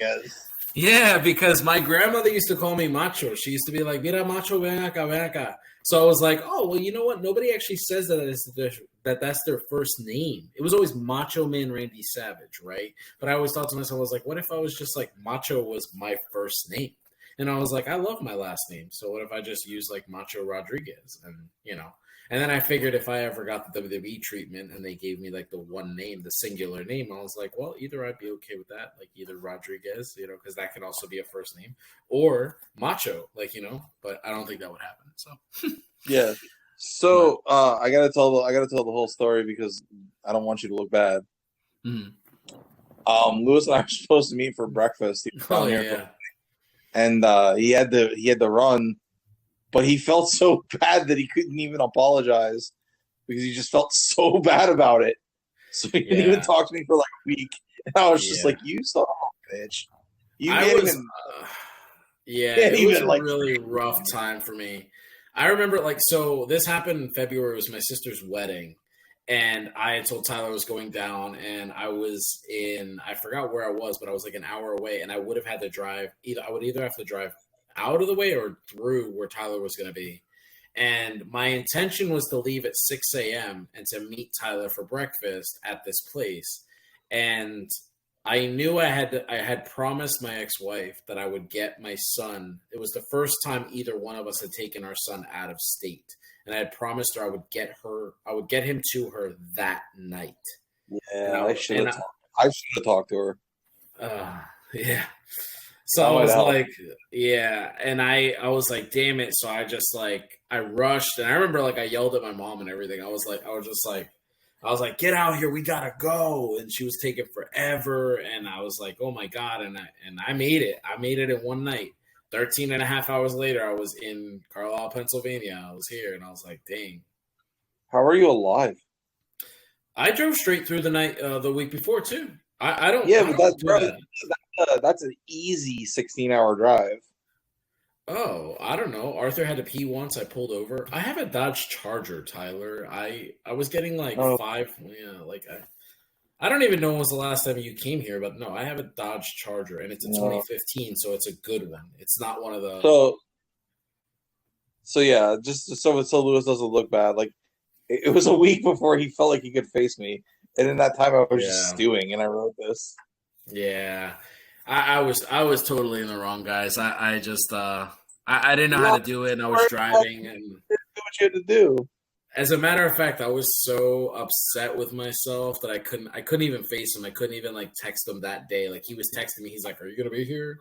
[SPEAKER 4] Rodriguez.
[SPEAKER 3] Yeah, because my grandmother used to call me Macho. She used to be like, "Mira, Macho, ven acá, ven acá." So I was like, "Oh, well, you know what? Nobody actually says that's their first name. It was always Macho Man Randy Savage, right?" But I always thought to myself, I was like, "What if I was just like Macho was my first name?" And I was like, "I love my last name, so what if I just use like Macho Rodriguez?" And and then I figured if I ever got the WWE treatment and they gave me like the one name, the singular name, I was like, well, either I'd be okay with that, like either Rodriguez, because that could also be a first name, or Macho, but I don't think that would happen. So
[SPEAKER 4] yeah. So I gotta tell the whole story because I don't want you to look bad.
[SPEAKER 3] Mm-hmm.
[SPEAKER 4] Lewis and I were supposed to meet for breakfast. He was down here, and he had to run. But he felt so bad that he couldn't even apologize because he just felt so bad about it. So he didn't even talk to me for like a week. And I was just like, "You son of a bitch!"
[SPEAKER 3] It was a really rough time for me. I remember so this happened in February. It was my sister's wedding, and I had told Tyler I was going down, and I was I forgot where I was, but I was like an hour away, and I would have had to drive. I would either have to drive out of the way or through where Tyler was going to be. And my intention was to leave at 6 a.m. and to meet Tyler for breakfast at this place. And I knew I had promised my ex-wife that I would get my son. It was the first time either one of us had taken our son out of state. And I had promised her I would get him to her that night.
[SPEAKER 4] Yeah, I should have talked to her.
[SPEAKER 3] Yeah. So I was like, and I was like, damn it. So I just I rushed, and I remember I yelled at my mom and everything. I was like, get out here, we gotta go. And she was taking forever, and I was like, oh my God. And I made it. I made it in one night. 13 and a half hours later, I was in Carlisle, Pennsylvania. I was here, and I was like, dang.
[SPEAKER 4] How are you alive?
[SPEAKER 3] I drove straight through the night, the week before too. I don't.
[SPEAKER 4] Yeah,
[SPEAKER 3] I
[SPEAKER 4] but
[SPEAKER 3] don't
[SPEAKER 4] that's an easy 16-hour drive.
[SPEAKER 3] Oh, I don't know. Arthur had to pee once. I pulled over. I have a Dodge Charger, Tyler. I was getting 5. Yeah, I don't even know when was the last time you came here, but no, I have a Dodge Charger, and it's a 2015, so it's a good one. It's not one of the.
[SPEAKER 4] So yeah, just so Lewis doesn't look bad. it was a week before he felt like he could face me, and in that time I was just
[SPEAKER 3] Yeah.
[SPEAKER 4] stewing, and I wrote this.
[SPEAKER 3] Yeah, I was totally in the wrong, guys. I just I didn't know how to do it, and I was driving, and
[SPEAKER 4] Do what you had to do.
[SPEAKER 3] as a matter of fact, I was so upset with myself that I couldn't even face him. I couldn't even like text him that day. Like he was texting me, he's like, "Are you gonna be here?"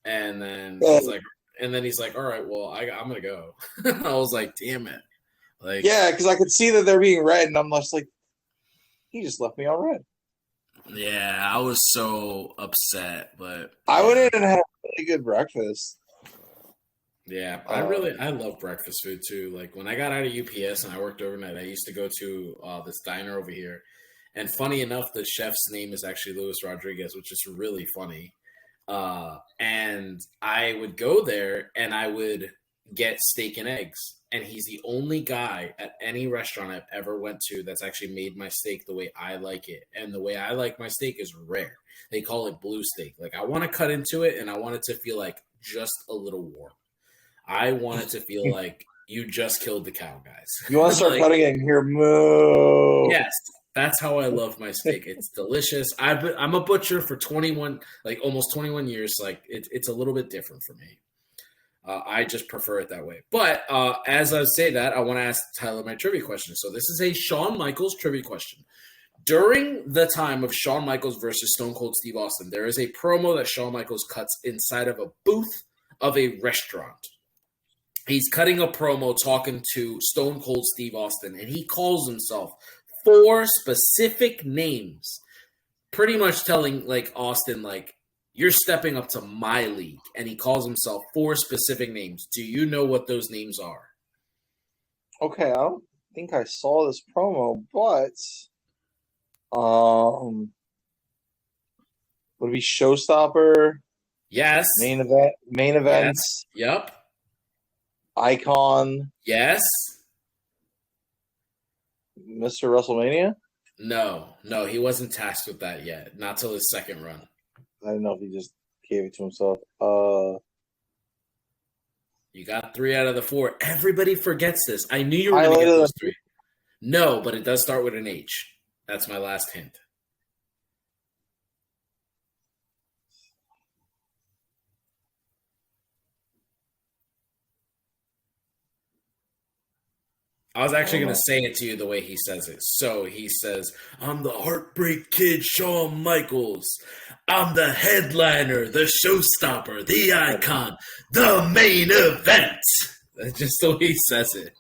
[SPEAKER 3] And then he's like, "All right, well, I'm gonna go." I was like, "Damn it!" Like,
[SPEAKER 4] Yeah, because I could see that they're being read, and I'm just like, he just left me on red.
[SPEAKER 3] yeah, I was so upset, but
[SPEAKER 4] I went in and had a really good breakfast.
[SPEAKER 3] yeah, I love breakfast food too. Like when I got out of UPS and I worked overnight, I used to go to this diner over here. And funny enough, the chef's name is actually Luis Rodriguez, which is really funny. And I would go there and I would get steak and eggs. And he's the only guy at any restaurant I've ever went to that's actually made my steak the way I like it. And the way I like my steak is rare. They call it blue steak. Like I want to cut into it and I want it to feel like just a little warm. I want it to feel like you just killed the cow, guys.
[SPEAKER 4] You want to start cutting it and hear moo?
[SPEAKER 3] Yes, that's how I love my steak. It's delicious. I'm a butcher for 21, like almost 21 years. Like it's a little bit different for me. I just prefer it that way. But as I say that, I want to ask Tyler my trivia question. So this is a Shawn Michaels trivia question. During the time of Shawn Michaels versus Stone Cold Steve Austin, there is a promo that Shawn Michaels cuts inside of a booth of a restaurant. He's cutting a promo talking to Stone Cold Steve Austin, and he calls himself 4 specific names, pretty much telling like Austin, like, you're stepping up to my league. And he calls himself 4 specific names. Do you know what those names are?
[SPEAKER 4] Okay, I don't think I saw this promo, but would it be Showstopper?
[SPEAKER 3] Yes.
[SPEAKER 4] Main events.
[SPEAKER 3] Yes. Yep.
[SPEAKER 4] Icon.
[SPEAKER 3] Yes.
[SPEAKER 4] Mr. WrestleMania?
[SPEAKER 3] No, he wasn't tasked with that yet. Not till his second run.
[SPEAKER 4] I don't know if he just gave it to himself.
[SPEAKER 3] You got 3 out of the 4. Everybody forgets this. I knew you were going to get those 3. No, but it does start with an H. That's my last hint. I was actually going to say it to you the way he says it. So he says, I'm the Heartbreak Kid, Shawn Michaels. I'm the headliner, the showstopper, the icon, the main event. That's just the way he says it.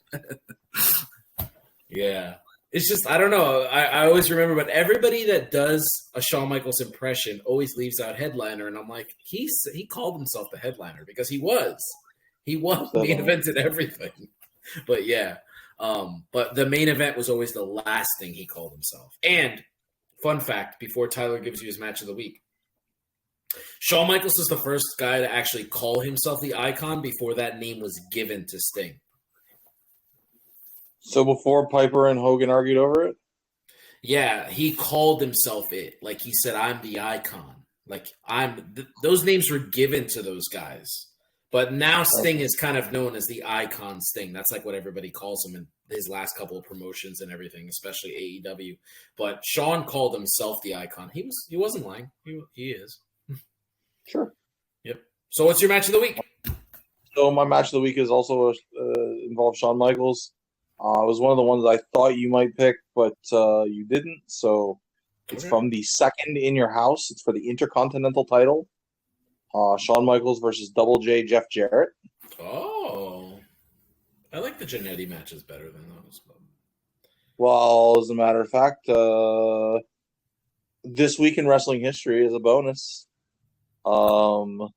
[SPEAKER 3] Yeah. It's just, I don't know. I always remember, but everybody that does a Shawn Michaels impression always leaves out headliner. And I'm like, he called himself the headliner because he was. He main evented everything. But yeah. But the main event was always the last thing he called himself. And fun fact, before Tyler gives you his match of the week, Shawn Michaels is the first guy to actually call himself the Icon before that name was given to Sting.
[SPEAKER 4] So before Piper and Hogan argued over it?
[SPEAKER 3] Yeah, he called himself it. Like he said, I'm the Icon. Like those names were given to those guys. But now Sting is kind of known as the Icon Sting. That's like what everybody calls him in his last couple of promotions and everything, especially AEW. But Shawn called himself the Icon. He wasn't lying. He is.
[SPEAKER 4] Sure.
[SPEAKER 3] Yep. So what's your match of the week?
[SPEAKER 4] So my match of the week is also involved Shawn Michaels. It was one of the ones I thought you might pick, but you didn't. So it's from the second in your house. It's for the Intercontinental title. Shawn Michaels versus Double J Jeff Jarrett.
[SPEAKER 3] Oh. I like the Jannetty matches better than those.
[SPEAKER 4] Well, as a matter of fact, this week in wrestling history is a bonus. Shawn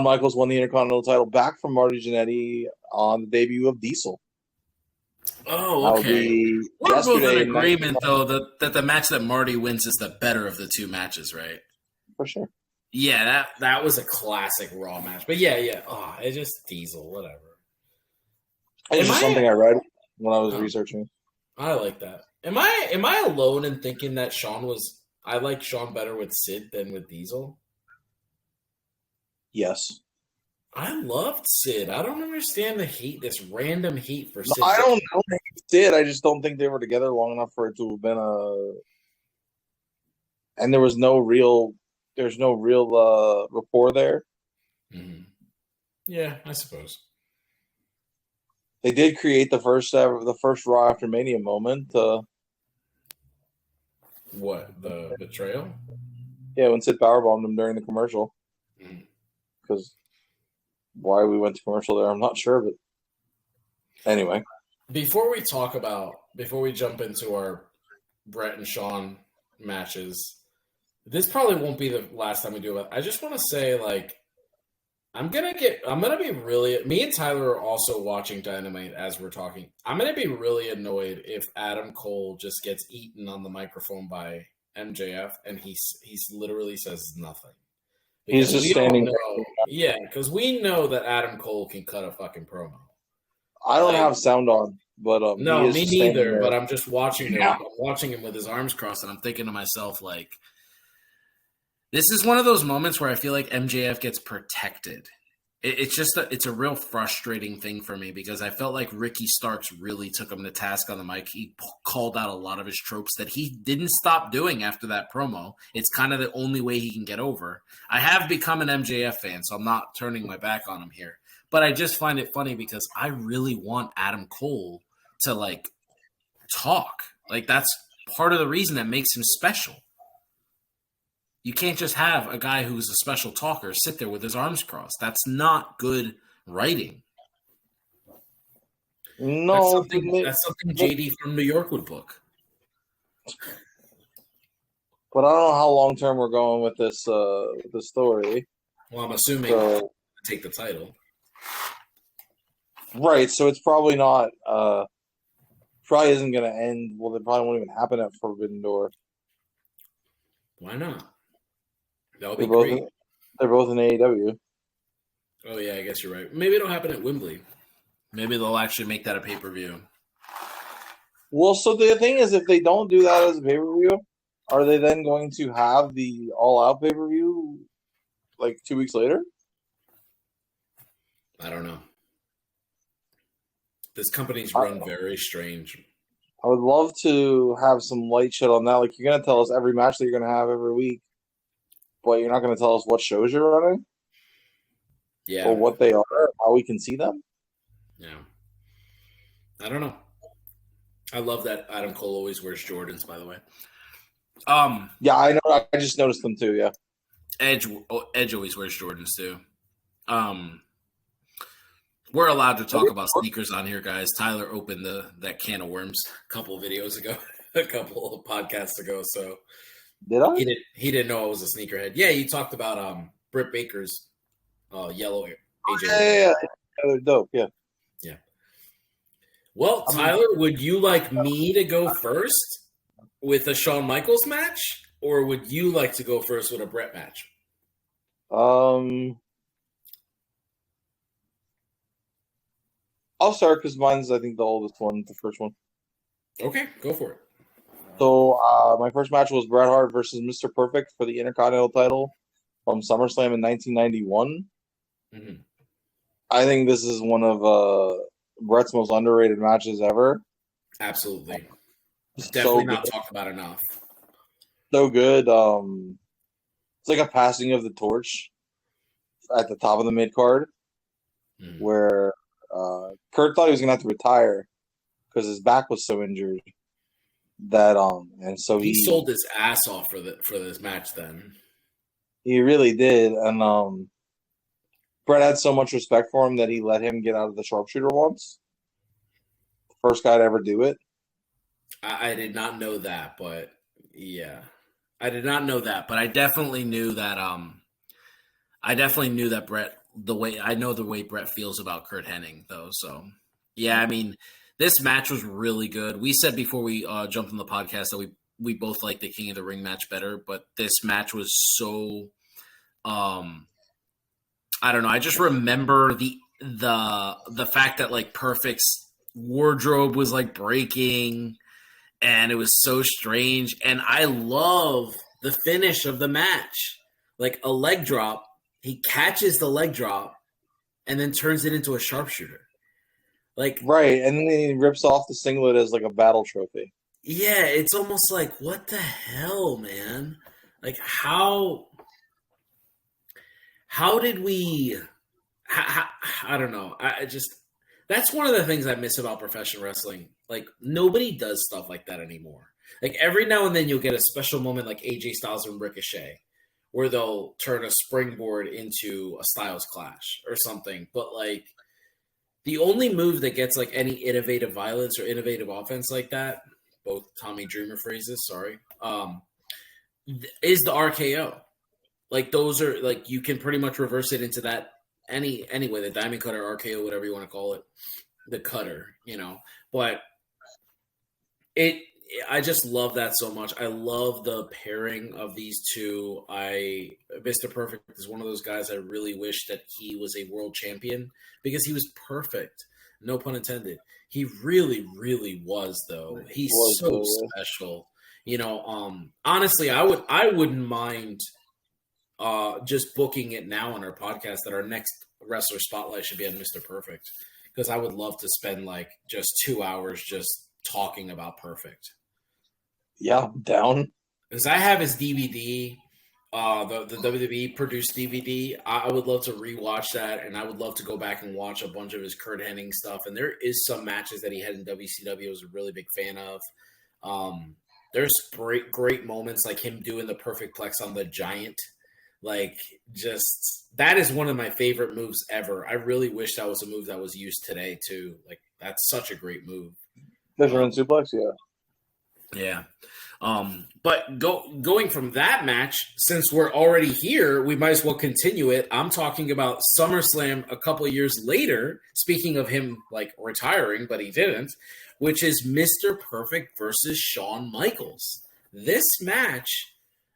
[SPEAKER 4] Michaels won the Intercontinental title back from Marty Jannetty on the debut of Diesel.
[SPEAKER 3] Oh, okay. We're both in agreement, though, that the match that Marty wins is the better of the 2 matches, right?
[SPEAKER 4] For sure.
[SPEAKER 3] Yeah, that was a classic Raw match. But yeah. Oh, it's just Diesel, whatever.
[SPEAKER 4] It's just something I read when I was researching.
[SPEAKER 3] I like that. Am I alone in thinking that I like Shawn better with Sid than with Diesel?
[SPEAKER 4] Yes.
[SPEAKER 3] I loved Sid. I don't understand the hate, this random hate for Sid.
[SPEAKER 4] I don't know if they did. I just don't think they were together long enough for it to have been a. And there's no real rapport there.
[SPEAKER 3] Mm-hmm. Yeah, I suppose.
[SPEAKER 4] They did create the first Raw after Mania moment.
[SPEAKER 3] What, the betrayal?
[SPEAKER 4] Yeah, when Sid powerbombed him during the commercial. Because why we went to commercial there, I'm not sure, but anyway.
[SPEAKER 3] Before we jump into our Bret and Shawn matches, this probably won't be the last time we do it. I just want to say, like, I'm gonna be really. Me and Tyler are also watching Dynamite as we're talking. I'm gonna be really annoyed if Adam Cole just gets eaten on the microphone by MJF and he's literally says nothing.
[SPEAKER 4] He's just standing there.
[SPEAKER 3] Yeah, because we know that Adam Cole can cut a fucking promo.
[SPEAKER 4] I don't have sound on, but
[SPEAKER 3] no, me neither. But I'm just watching him.
[SPEAKER 4] Yeah.
[SPEAKER 3] I'm watching him with his arms crossed, and I'm thinking to myself, like, this is one of those moments where I feel like MJF gets protected. It's a real frustrating thing for me because I felt like Ricky Starks really took him to task on the mic. He called out a lot of his tropes that he didn't stop doing after that promo. It's kind of the only way he can get over. I have become an MJF fan, so I'm not turning my back on him here. But I just find it funny because I really want Adam Cole to, like, talk. Like, that's part of the reason that makes him special. You can't just have a guy who's a special talker sit there with his arms crossed. That's not good writing.
[SPEAKER 4] No,
[SPEAKER 3] that's something JD from New York would book.
[SPEAKER 4] But I don't know how long term we're going with this story.
[SPEAKER 3] Well, I'm assuming take the title.
[SPEAKER 4] Right, so it's probably not. Probably isn't going to end. Well, it probably won't even happen at Forbidden Door.
[SPEAKER 3] Why not? That would be great.
[SPEAKER 4] They're both in AEW.
[SPEAKER 3] Oh, yeah, I guess you're right. Maybe it'll happen at Wembley. Maybe they'll actually make that a pay-per-view.
[SPEAKER 4] Well, so the thing is, if they don't do that as a pay-per-view, are they then going to have the all-out pay-per-view like 2 weeks later?
[SPEAKER 3] I don't know. This company's run very strange.
[SPEAKER 4] I would love to have some light shit on that. Like, you're going to tell us every match that you're going to have every week, but you're not going to tell us what shows you're running?
[SPEAKER 3] Yeah.
[SPEAKER 4] Or what they are, how we can see them?
[SPEAKER 3] Yeah. I don't know. I love that Adam Cole always wears Jordans, by the way.
[SPEAKER 4] Yeah, I know. I just noticed them too, yeah.
[SPEAKER 3] Edge always wears Jordans, too. We're allowed to talk about sneakers on here, guys. Tyler opened that can of worms a couple of videos ago, a couple of podcasts ago. So
[SPEAKER 4] did I?
[SPEAKER 3] He didn't know I was a sneakerhead. Yeah, you talked about Britt Baker's yellow AJ.
[SPEAKER 4] Yeah, they're dope. Yeah.
[SPEAKER 3] Yeah. Well, Tyler, would you like me to go first with a Shawn Michaels match, or would you like to go first with a Brett match?
[SPEAKER 4] I'll start because mine's, I think, the oldest one, the first one.
[SPEAKER 3] Okay, go for it.
[SPEAKER 4] So my first match was Bret Hart versus Mr. Perfect for the Intercontinental title from SummerSlam in 1991.
[SPEAKER 3] Mm-hmm.
[SPEAKER 4] I think this is one of Bret's most underrated matches ever.
[SPEAKER 3] Absolutely. Definitely not talked about enough.
[SPEAKER 4] So good. It's like a passing of the torch at the top of the mid-card where Kurt thought he was going to have to retire because his back was so injured that and so
[SPEAKER 3] he sold his ass off for this match. Then
[SPEAKER 4] he really did, and Bret had so much respect for him that he let him get out of the sharpshooter once. The first guy to ever do it.
[SPEAKER 3] I did not know that, but yeah, I did not know that, but I definitely knew that. Bret. The way Bret feels about Kurt Hennig, though. So, yeah, I mean, this match was really good. We said before we jumped on the podcast that we both like the King of the Ring match better, but this match was so, I don't know. I just remember the fact that, like, Perfect's wardrobe was, like, breaking, and it was so strange. And I love the finish of the match, like a leg drop. He catches the leg drop, and then turns it into a sharpshooter. Like,
[SPEAKER 4] right, and then he rips off the singlet as like a battle trophy.
[SPEAKER 3] yeah, it's almost like, what the hell, man? Like, how did we? I don't know. I just that's one of the things I miss about professional wrestling. Like, nobody does stuff like that anymore. Like, every now and then you'll get a special moment like AJ Styles and Ricochet, where they'll turn a springboard into a Styles Clash or something. But, like, the only move that gets, like, any innovative violence or innovative offense like that, both Tommy Dreamer phrases, sorry, is the RKO. Like, those are, like, you can pretty much reverse it into that anyway, the diamond cutter, RKO, whatever you want to call it, the cutter, you know. But I just love that so much. I love the pairing of these two. Mr. Perfect is one of those guys I really wish that he was a world champion because he was perfect. No pun intended. He really, really was, though. He's so special. You know, honestly, I wouldn't mind just booking it now on our podcast that our next wrestler spotlight should be on Mr. Perfect, because I would love to spend like just 2 hours just talking about Perfect.
[SPEAKER 4] Yeah, down.
[SPEAKER 3] Because I have his DVD, the WWE produced DVD. I would love to rewatch that, and I would love to go back and watch a bunch of his Kurt Hennig stuff. And there is some matches that he had in WCW I was a really big fan of. There's great moments like him doing the perfect plex on the Giant. Like, just that is one of my favorite moves ever. I really wish that was a move that was used today too. Like, that's such a great move.
[SPEAKER 4] Fisherman suplex, yeah.
[SPEAKER 3] Yeah. But going from that match, since we're already here, we might as well continue it. I'm talking about SummerSlam a couple of years later, speaking of him like retiring, but he didn't, which is Mr. Perfect versus Shawn Michaels. This match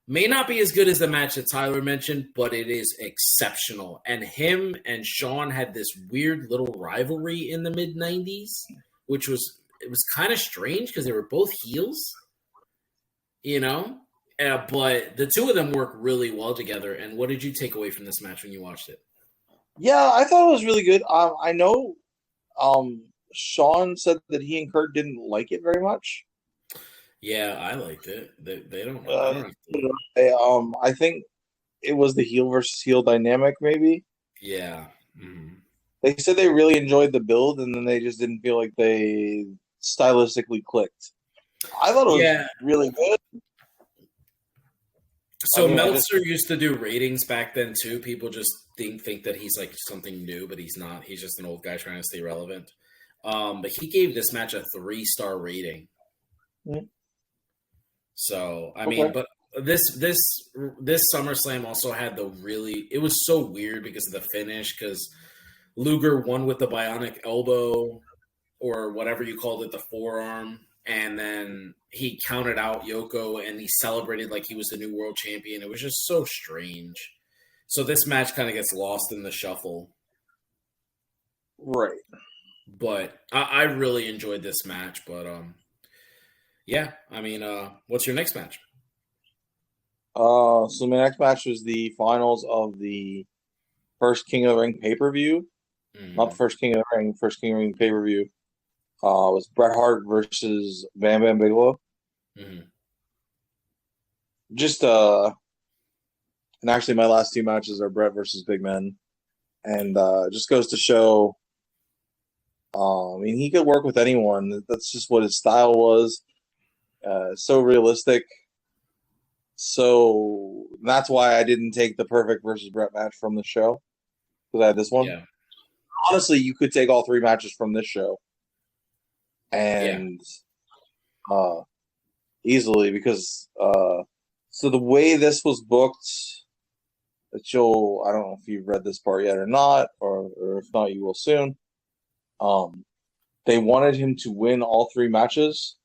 [SPEAKER 3] may not be as good as the match that Tyler mentioned, but it is exceptional. And him and Shawn had this weird little rivalry in the mid-90s, which was kind of strange because they were both heels, you know? But the two of them work really well together. And what did you take away from this match when you watched it?
[SPEAKER 4] Yeah, I thought it was really good. I know Shawn said that he and Kurt didn't like it very much.
[SPEAKER 3] Yeah, I liked it. They don't.
[SPEAKER 4] I think it was the heel versus heel dynamic, maybe.
[SPEAKER 3] Yeah. Mm-hmm.
[SPEAKER 4] They said they really enjoyed the build, and then they just didn't feel like they stylistically clicked. I thought it was really good.
[SPEAKER 3] So Meltzer used to do ratings back then too. People just think that he's like something new, but he's not. He's just an old guy trying to stay relevant. But he gave this match a 3-star rating. Mm-hmm. So I mean, but this SummerSlam also had it was so weird because of the finish, because Luger won with the bionic elbow or whatever you called it, the forearm, and then he counted out Yoko and he celebrated like he was the new world champion. It was just so strange. So this match kind of gets lost in the shuffle.
[SPEAKER 4] Right.
[SPEAKER 3] But I really enjoyed this match, but yeah, I mean, what's your next match?
[SPEAKER 4] So my next match was the finals of the first King of the Ring pay-per-view. Mm-hmm. Not the first King of the Ring, first King of the Ring pay-per-view. It was Bret Hart versus Bam Bam Bigelow. Mm-hmm. Just and actually my last two matches are Bret versus Big Men. And just goes to show, I mean, he could work with anyone. That's just what his style was. So realistic. So that's why I didn't take the Perfect versus Bret match from the show, because I had this one. Yeah. Honestly, you could take all 3 matches from this show, and easily, because so the way this was booked, that I don't know if you've read this part yet or not, or if not, you will soon. They wanted him to win all 3 matches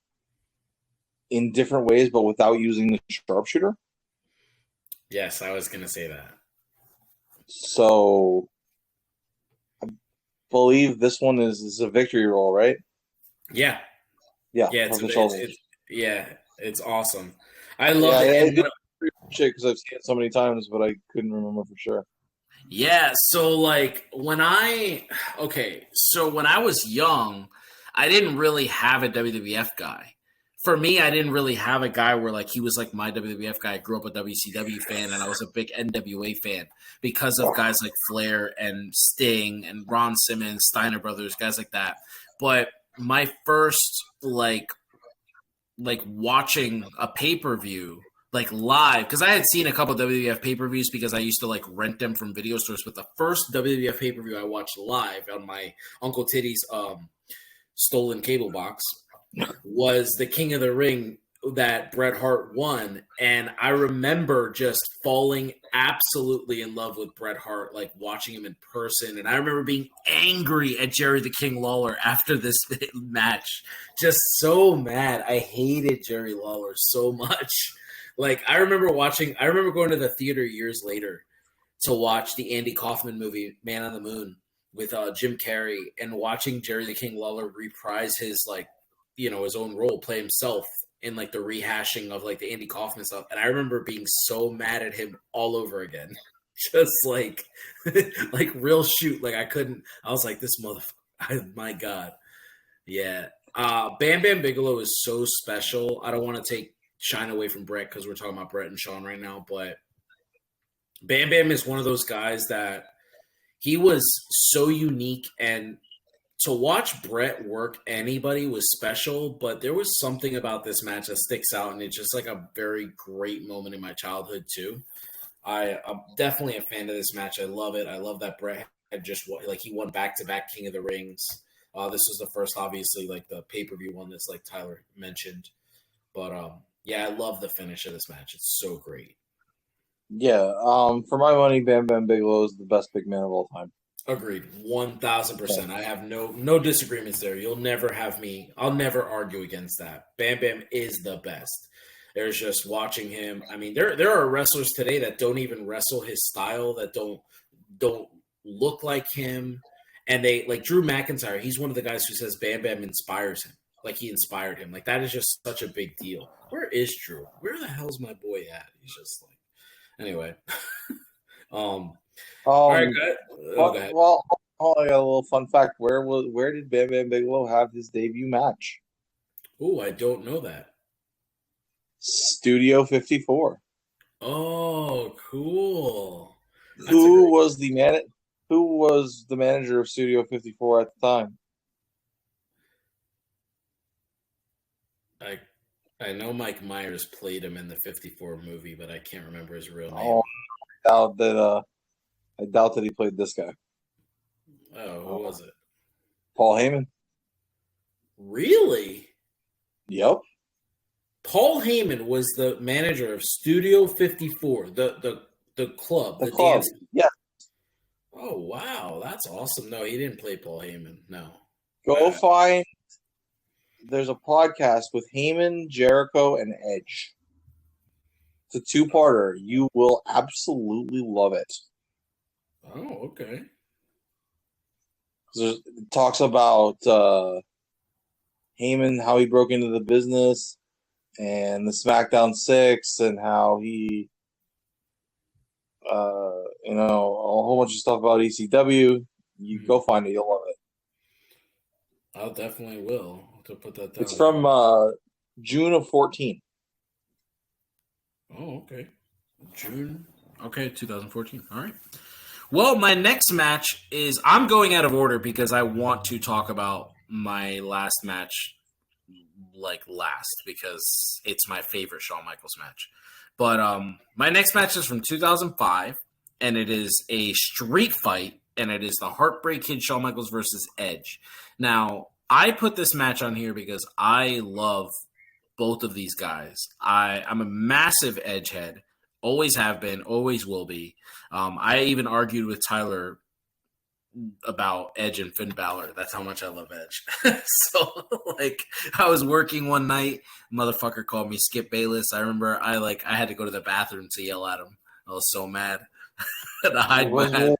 [SPEAKER 4] in different ways, but without using the sharpshooter.
[SPEAKER 3] Yes, I was going to say that.
[SPEAKER 4] So I believe this one is a victory roll, right?
[SPEAKER 3] Yeah.
[SPEAKER 4] Yeah.
[SPEAKER 3] Yeah, it's awesome. I love it.
[SPEAKER 4] Because I've seen it so many times, but I couldn't remember for sure.
[SPEAKER 3] Yeah, so like when I was young, I didn't really have a WWF guy. For me, I didn't really have a guy where like he was like my WWF guy. I grew up a WCW fan and I was a big NWA fan because of guys like Flair and Sting and Ron Simmons, Steiner Brothers, guys like that. But my first like watching a pay-per-view like live, because I had seen a couple of WWF pay-per-views because I used to like rent them from video stores, but the first WWF pay-per-view I watched live on my Uncle Titty's stolen cable box was the King of the Ring that Bret Hart won, and I remember just falling absolutely in love with Bret Hart, like watching him in person. And I remember being angry at Jerry the King Lawler after this match, just so mad. I hated Jerry Lawler so much. Like I remember going to the theater years later to watch the Andy Kaufman movie Man on the Moon with Jim Carrey, and watching Jerry the King Lawler reprise his his own role, play himself in like the rehashing of like the Andy Kaufman stuff. And I remember being so mad at him all over again. Just like like real shoot. Like I was like, this motherfucker, my God. Yeah. Bam Bam Bigelow is so special. I don't want to take shine away from Bret because we're talking about Bret and Shawn right now, but Bam Bam is one of those guys that he was so unique, and to watch Bret work anybody was special, but there was something about this match that sticks out, and it's just like a very great moment in my childhood too. I'm definitely a fan of this match. I love it. I love that Bret had he won back-to-back King of the Rings. This was the first, obviously, like the pay-per-view one that's like Tyler mentioned. But yeah, I love the finish of this match. It's so great.
[SPEAKER 4] Yeah, for my money, Bam Bam Bigelow is the best big man of all time.
[SPEAKER 3] Agreed, 1,000%. I have no disagreements there. You'll never have me. I'll never argue against that. Bam Bam is the best. There's just watching him. I mean, there are wrestlers today that don't even wrestle his style, that don't look like him, and they like Drew McIntyre. He's one of the guys who says Bam Bam inspires him. Like he inspired him. Like that is just such a big deal. Where is Drew? Where the hell's my boy at? He's just like. Anyway, all right, go ahead.
[SPEAKER 4] Well, I got a little fun fact. Where did Bam Bam Bigelow have his debut match?
[SPEAKER 3] Oh, I don't know that.
[SPEAKER 4] Studio 54.
[SPEAKER 3] Oh, cool.
[SPEAKER 4] Who was the manager of Studio 54 at the time?
[SPEAKER 3] I know Mike Myers played him in the 54 movie, but I can't remember his real name.
[SPEAKER 4] Oh, I doubt that he played this guy.
[SPEAKER 3] Oh, who was it?
[SPEAKER 4] Paul Heyman.
[SPEAKER 3] Really?
[SPEAKER 4] Yep.
[SPEAKER 3] Paul Heyman was the manager of Studio 54, the club, the
[SPEAKER 4] club.
[SPEAKER 3] Dance.
[SPEAKER 4] Yeah.
[SPEAKER 3] Oh, wow. That's awesome. No, he didn't play Paul Heyman. No.
[SPEAKER 4] Go find. There's a podcast with Heyman, Jericho, and Edge. It's a two-parter. You will absolutely love it.
[SPEAKER 3] Oh, okay.
[SPEAKER 4] It talks about Heyman, how he broke into the business, and the SmackDown 6, and how he, a whole bunch of stuff about ECW. You go find it. You'll love it.
[SPEAKER 3] I definitely will. To put that down.
[SPEAKER 4] It's from June of 14.
[SPEAKER 3] Oh, okay. June. Okay, 2014. All right. Well, my next match is I'm going out of order because I want to talk about my last match last because it's my favorite Shawn Michaels match. But my next match is from 2005, and it is a street fight, and it is the Heartbreak Kid Shawn Michaels versus Edge. Now, I put this match on here because I love both of these guys. I'm a massive Edge head. Always have been, always will be. I even argued with Tyler about Edge and Finn Balor. That's how much I love Edge. So, I was working one night. Motherfucker called me Skip Bayless. I remember I had to go to the bathroom to yell at him. I was so mad. To hide my head.
[SPEAKER 4] I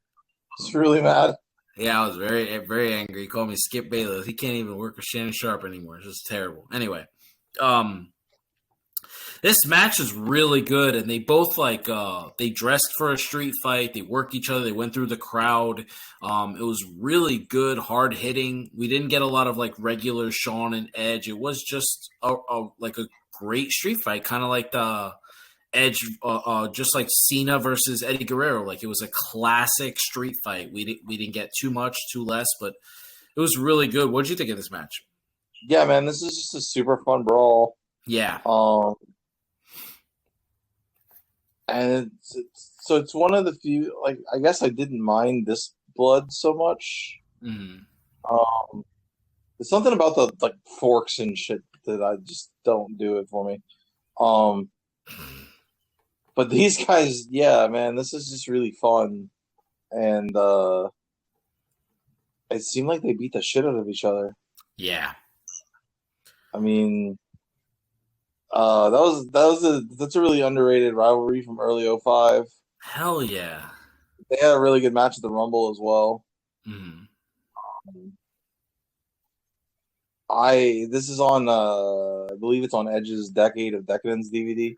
[SPEAKER 4] was really mad.
[SPEAKER 3] Yeah, I was very, very angry. He called me Skip Bayless. He can't even work with Shannon Sharp anymore. It's just terrible. Anyway, This match is really good, and they both they dressed for a street fight. They worked each other. They went through the crowd. It was really good, hard hitting. We didn't get a lot of like regular Shawn and Edge. It was just a great street fight, kind of like the Edge, just like Cena versus Eddie Guerrero. Like it was a classic street fight. We didn't get too much, too less, but it was really good. What did you think of this match?
[SPEAKER 4] Yeah, man, this is just a super fun brawl.
[SPEAKER 3] Yeah.
[SPEAKER 4] And it's one of the few, like, I guess I didn't mind this blood so much.
[SPEAKER 3] Mm-hmm.
[SPEAKER 4] There's something about the like forks and shit that I just don't do it for me. But these guys, yeah, man, this is just really fun. And it seemed like they beat the shit out of each other.
[SPEAKER 3] Yeah.
[SPEAKER 4] I mean, that's a really underrated rivalry from early 05.
[SPEAKER 3] Hell yeah.
[SPEAKER 4] They had a really good match at the Rumble as well.
[SPEAKER 3] Mm-hmm.
[SPEAKER 4] This is on I believe it's on Edge's Decade of Decadence DVD.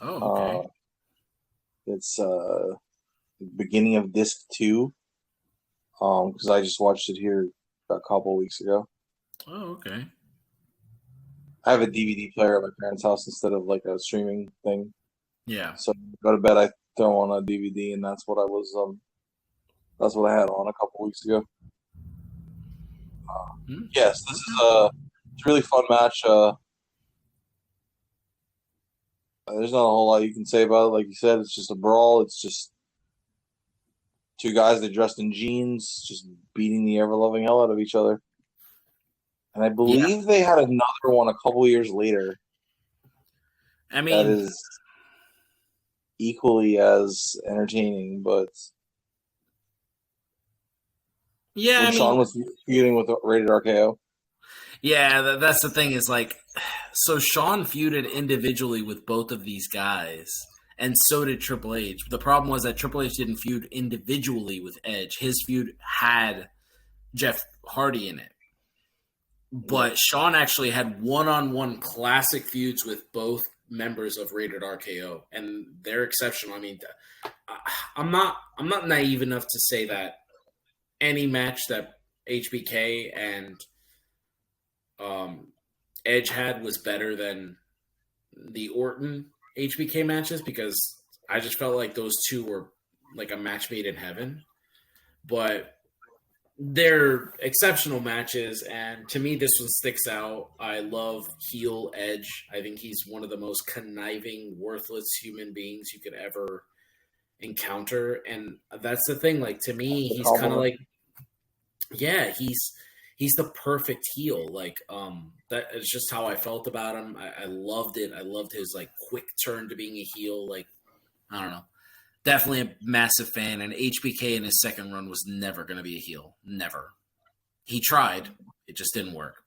[SPEAKER 3] Oh, okay.
[SPEAKER 4] It's the beginning of disc 2. Because I just watched it here a couple weeks ago.
[SPEAKER 3] Oh, okay.
[SPEAKER 4] I have a DVD player at my parents' house instead of like a streaming thing.
[SPEAKER 3] Yeah.
[SPEAKER 4] So go to bed, I throw on a DVD, and that's what I had on a couple weeks ago. Yes, this is it's a really fun match. There's not a whole lot you can say about it. Like you said, it's just a brawl. It's just two guys that dressed in jeans, just beating the ever-loving hell out of each other. And I believe they had another one a couple years later.
[SPEAKER 3] I mean,
[SPEAKER 4] that is equally as entertaining, but
[SPEAKER 3] yeah, I mean,
[SPEAKER 4] Shawn was feuding with Rated RKO.
[SPEAKER 3] Yeah, that's the thing is like, so Shawn feuded individually with both of these guys, and so did Triple H. The problem was that Triple H didn't feud individually with Edge. His feud had Jeff Hardy in it. But Shawn actually had one-on-one classic feuds with both members of Rated RKO, and they're exceptional. I mean, I'm not naive enough to say that any match that HBK and Edge had was better than the Orton HBK matches, because I just felt like those two were like a match made in heaven. But they're exceptional matches, and to me, this one sticks out. I love heel Edge. I think he's one of the most conniving, worthless human beings you could ever encounter, and that's the thing. Like, to me, he's kind of like, yeah, he's the perfect heel. Like, that is just how I felt about him. I loved it. I loved his like quick turn to being a heel. Like, I don't know. Definitely a massive fan, and HBK in his second run was never going to be a heel. Never. He tried. It just didn't work.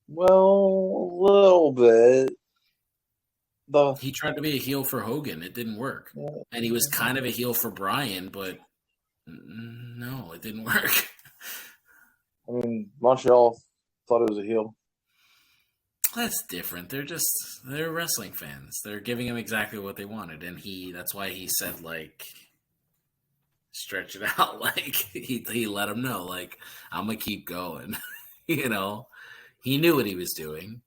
[SPEAKER 4] Well, a little bit.
[SPEAKER 3] He tried to be a heel for Hogan. It didn't work. And he was kind of a heel for Bryan, but no, it didn't work.
[SPEAKER 4] I mean, Montreal thought it was a heel.
[SPEAKER 3] That's different. They're wrestling fans. They're giving him exactly what they wanted, and that's why he said, like, stretch it out. Like, he let him know, like, I'm gonna keep going. You know, he knew what he was doing.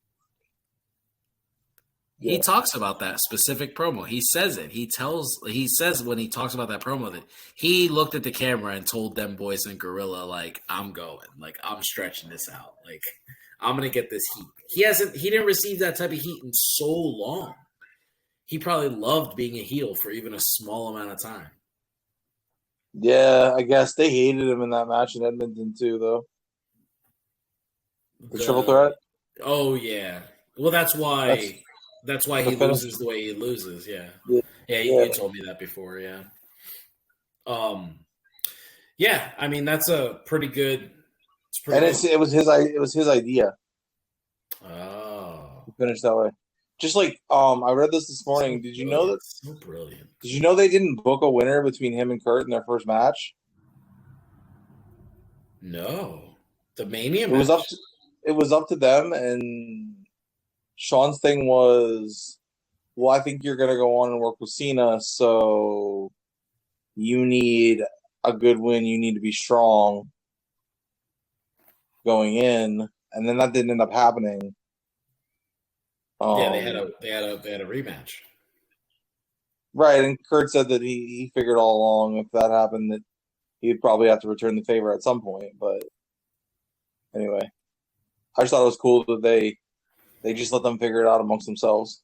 [SPEAKER 3] Yeah. He talks about that specific promo. He says it. He says when he talks about that promo that he looked at the camera and told them boys in Gorilla, like, I'm going, like, I'm stretching this out, like, I'm gonna get this heat. He didn't receive that type of heat in so long. He probably loved being a heel for even a small amount of time.
[SPEAKER 4] Yeah, I guess they hated him in that match in Edmonton too, though. The triple threat.
[SPEAKER 3] Oh yeah. Well, that's why he loses the way he loses. Yeah. You told me that before. Yeah. Yeah. I mean, that's a pretty good.
[SPEAKER 4] It was his idea.
[SPEAKER 3] Oh.
[SPEAKER 4] To finish that way. Just like I read this morning. Did you know that?
[SPEAKER 3] So brilliant.
[SPEAKER 4] Did you know they didn't book a winner between him and Kurt in their first match?
[SPEAKER 3] No. The Mania
[SPEAKER 4] match? It was up to them, and Shawn's thing was well, I think you're going to go on and work with Cena, so you need a good win. You need to be strong going in, and then that didn't end up happening.
[SPEAKER 3] Yeah, they had a rematch.
[SPEAKER 4] Right, and Kurt said that he figured all along if that happened that he'd probably have to return the favor at some point. But anyway, I just thought it was cool that they just let them figure it out amongst themselves.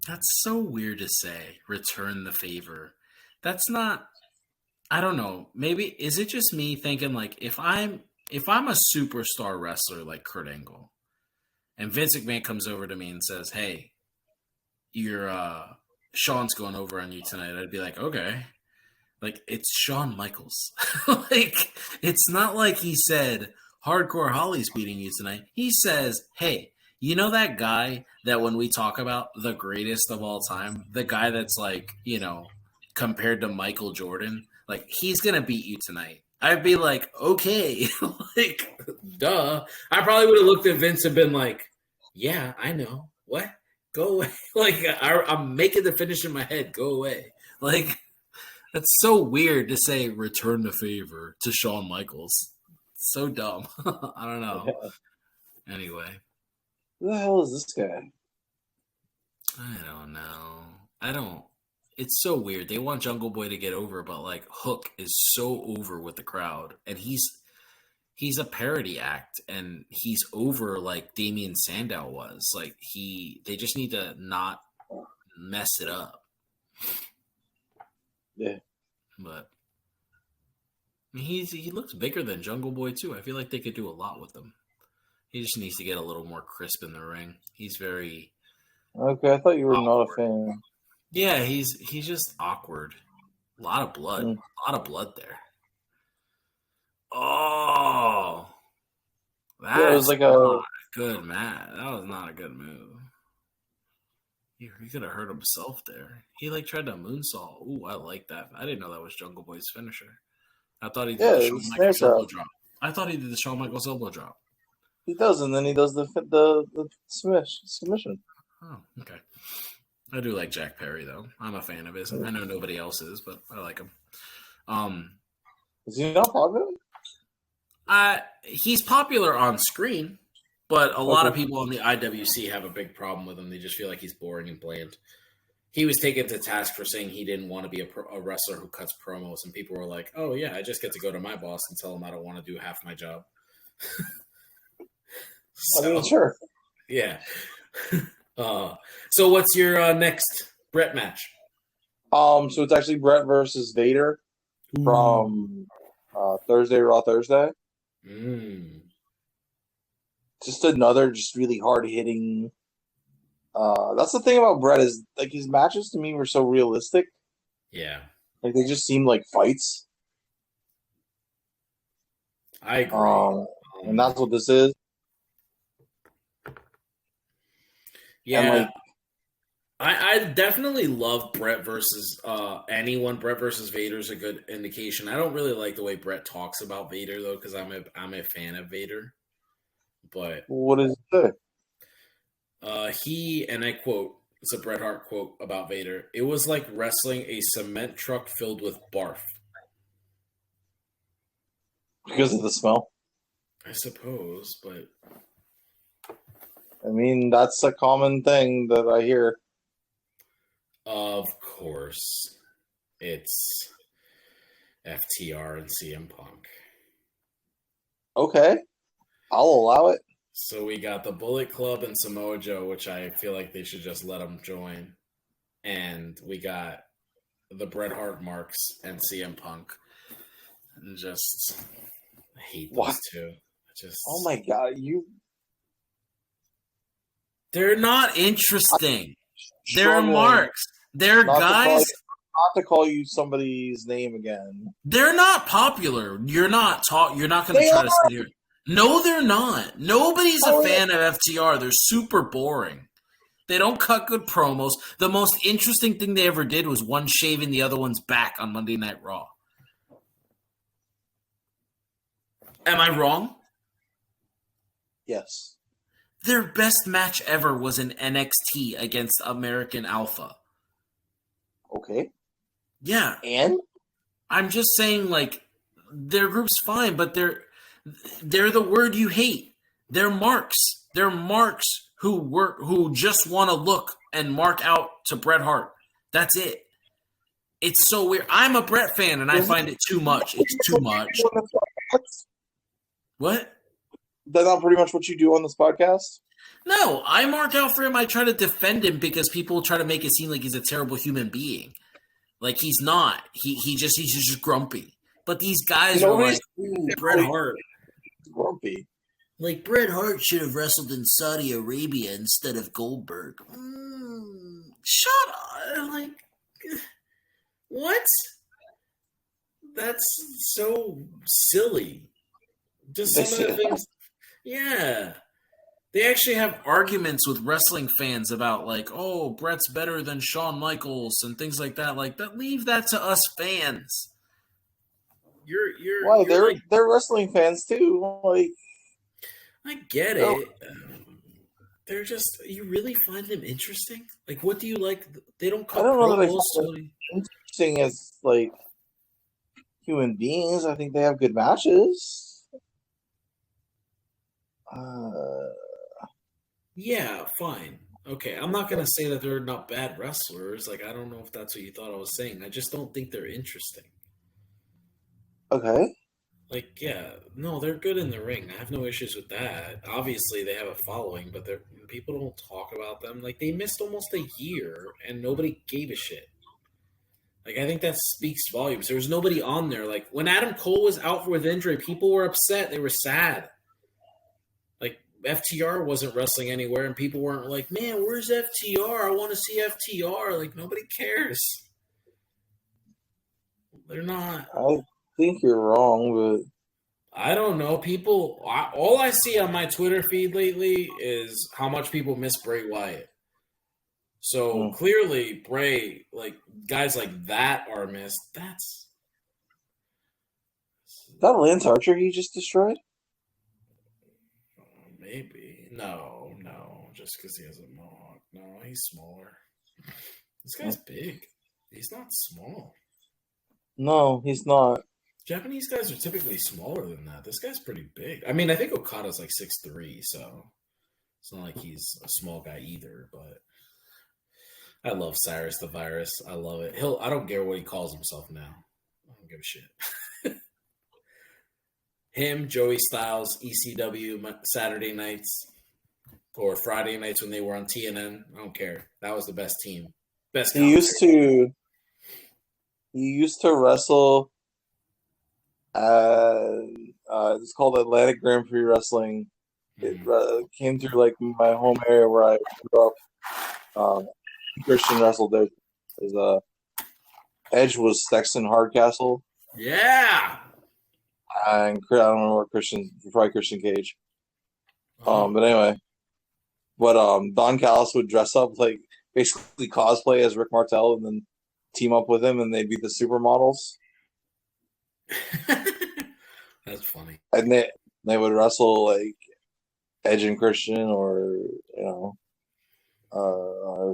[SPEAKER 3] That's so weird to say. Return the favor. That's not. I don't know. Maybe is it just me thinking like if I'm a superstar wrestler like Kurt Angle, and Vince McMahon comes over to me and says, "Hey, your Shawn's going over on you tonight," I'd be like, "Okay." Like it's Shawn Michaels. Like it's not like he said Hardcore Holly's beating you tonight. He says, "Hey, you know that guy that when we talk about the greatest of all time, the guy that's like, compared to Michael Jordan, like he's gonna beat you tonight." I'd be like, okay, like, duh. I probably would have looked at Vince and been like, yeah, I know. What? Go away. Like, I'm making the finish in my head. Go away. Like, that's so weird to say return the favor to Shawn Michaels. So dumb. I don't know.
[SPEAKER 4] Yeah.
[SPEAKER 3] Anyway.
[SPEAKER 4] Who the hell is this guy?
[SPEAKER 3] I don't know. It's so weird. They want Jungle Boy to get over, but like Hook is so over with the crowd, and he's a parody act, and he's over like Damian Sandow was. Like they just need to not mess it up.
[SPEAKER 4] Yeah.
[SPEAKER 3] But I mean, he looks bigger than Jungle Boy too. I feel like they could do a lot with him. He just needs to get a little more crisp in the ring. He's very
[SPEAKER 4] Okay, I thought you were
[SPEAKER 3] awkward.
[SPEAKER 4] not a fan.
[SPEAKER 3] Yeah, he's just awkward. A lot of blood. A lot of blood there. Oh,
[SPEAKER 4] Yeah, it was like
[SPEAKER 3] not good, Matt. That was not a good move. He could have hurt himself there. He like tried to moonsault. Ooh, I like that. I didn't know that was Jungle Boy's finisher. I thought he did the Shawn Michaels elbow drop. I thought he did the Shawn Michaels elbow drop.
[SPEAKER 4] He does, and then he does the submission.
[SPEAKER 3] Oh, okay. I do like Jack Perry though. I'm a fan of his. I know nobody else is, but I like him.
[SPEAKER 4] Is he not popular?
[SPEAKER 3] He's popular on screen, but a lot of people on the IWC have a big problem with him. They just feel like he's boring and bland. He was taken to task for saying he didn't want to be a wrestler who cuts promos, and people were like, "Oh yeah, I just get to go to my boss and tell him I don't want to do half my job."
[SPEAKER 4] I mean, sure.
[SPEAKER 3] Yeah. So what's your next Bret match?
[SPEAKER 4] So it's actually Bret versus Vader from Thursday, Raw Thursday. Just another really hard hitting. That's the thing about Bret is like his matches to me were so realistic.
[SPEAKER 3] Yeah.
[SPEAKER 4] Like they just seemed like fights.
[SPEAKER 3] I agree.
[SPEAKER 4] And that's what this is.
[SPEAKER 3] Yeah.
[SPEAKER 4] And like,
[SPEAKER 3] I definitely love Bret versus anyone. Bret versus Vader is a good indication. I don't really like the way Bret talks about Vader though, because I'm a fan of Vader. But
[SPEAKER 4] what is it?
[SPEAKER 3] He, and I quote, it's a Bret Hart quote about Vader. "It was like wrestling a cement truck filled with barf."
[SPEAKER 4] Because of the smell?
[SPEAKER 3] I suppose, but
[SPEAKER 4] I mean, that's a common thing that I hear.
[SPEAKER 3] Of course, it's FTR and CM Punk.
[SPEAKER 4] Okay, I'll allow it.
[SPEAKER 3] So we got the Bullet Club and Samoa Joe, which I feel like they should just let them join. And we got the Bret Hart marks and CM Punk. And just, I hate those two.
[SPEAKER 4] Oh my god,
[SPEAKER 3] they're not interesting. They're marks. They're guys.
[SPEAKER 4] Not to call you somebody's name again.
[SPEAKER 3] They're not popular. You're not going to try to sit here. No, they're not. Nobody's a fan of FTR. They're super boring. They don't cut good promos. The most interesting thing they ever did was one shaving the other one's back on Monday Night Raw. Am I wrong?
[SPEAKER 4] Yes.
[SPEAKER 3] Their best match ever was in NXT against American Alpha.
[SPEAKER 4] Okay.
[SPEAKER 3] Yeah.
[SPEAKER 4] And?
[SPEAKER 3] I'm just saying, like, their group's fine, but they're the word you hate. They're marks. They're marks who just want to look and mark out to Bret Hart. That's it. It's so weird. I'm a Bret fan, and I find it too much. It's too much. What?
[SPEAKER 4] That's not pretty much what you do on this podcast?
[SPEAKER 3] No, I mark out for him. I try to defend him because people try to make it seem like he's a terrible human being. Like he's not. He's just grumpy. But these guys are like, ooh, Bret Hart.
[SPEAKER 4] Grumpy.
[SPEAKER 3] Like, Bret Hart should have wrestled in Saudi Arabia instead of Goldberg. Shut up. Like, what? That's so silly. Just some of the things. Yeah. They actually have arguments with wrestling fans about, like, oh, Bret's better than Shawn Michaels and things like that. Like, leave that to us fans.
[SPEAKER 4] Why?
[SPEAKER 3] You're like,
[SPEAKER 4] they're wrestling fans too. Like,
[SPEAKER 3] I get it. They're just. You really find them interesting? Like, what do you like? They don't cut promos.
[SPEAKER 4] Interesting as like human beings. I think they have good matches.
[SPEAKER 3] Yeah, fine. Okay, I'm not gonna say that they're not bad wrestlers. Like, I don't know if that's what you thought I was saying. I just don't think they're interesting.
[SPEAKER 4] Okay.
[SPEAKER 3] Like, yeah, no, they're good in the ring. I have no issues with that. Obviously, they have a following, but people don't talk about them. Like, they missed almost a year, and nobody gave a shit. Like, I think that speaks volumes. There was nobody on there. Like, when Adam Cole was out with injury, people were upset. They were sad. Like, FTR wasn't wrestling anywhere, and people weren't like, man, where's FTR? I want to see FTR. Like, nobody cares. They're not.
[SPEAKER 4] I think you're wrong, but
[SPEAKER 3] I don't know. People, all I see on my Twitter feed lately is how much people miss Bray Wyatt. So clearly, Bray, like guys like that are missed. That's
[SPEAKER 4] that Lance Archer he just destroyed.
[SPEAKER 3] Maybe no, just because he has a mohawk. No, he's smaller. This guy's big. He's not small.
[SPEAKER 4] No, he's not.
[SPEAKER 3] Japanese guys are typically smaller than that. This guy's pretty big. I mean, I think Okada's like 6'3", so it's not like he's a small guy either, but I love Cyrus the Virus. I love it. I don't care what he calls himself now. I don't give a shit. Him, Joey Styles, ECW Saturday nights or Friday nights when they were on TNN. I don't care. That was the best team. Best.
[SPEAKER 4] He used to wrestle. It's called Atlantic Grand Prix Wrestling. It came through like my home area where I grew up. Christian wrestled there. Edge was Sexton Hardcastle.
[SPEAKER 3] Yeah.
[SPEAKER 4] And I don't know what probably Christian Cage. But anyway, Don Callis would dress up like basically cosplay as Rick Martel and then team up with him, and they'd be the supermodels.
[SPEAKER 3] That's funny.
[SPEAKER 4] And they would wrestle like Edge and Christian, or a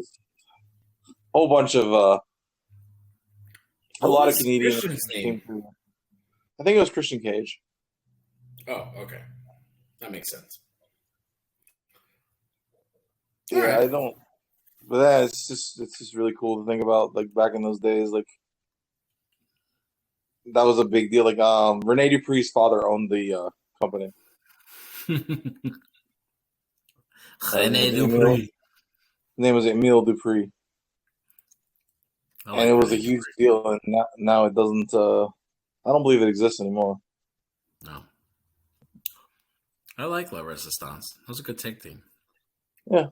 [SPEAKER 4] whole bunch of a lot of Canadians came through. I think it was Christian Cage.
[SPEAKER 3] Oh, okay, that makes sense.
[SPEAKER 4] Yeah, right. I don't. But then it's just really cool to think about. Like back in those days, like that was a big deal. Like Rene Dupree's father owned the company.
[SPEAKER 3] Rene Dupree.
[SPEAKER 4] His name was Emile Dupree. And it was a huge deal, and now it doesn't. I don't believe it exists anymore.
[SPEAKER 3] No. I like La Resistance. That was a good tag team.
[SPEAKER 4] Yeah.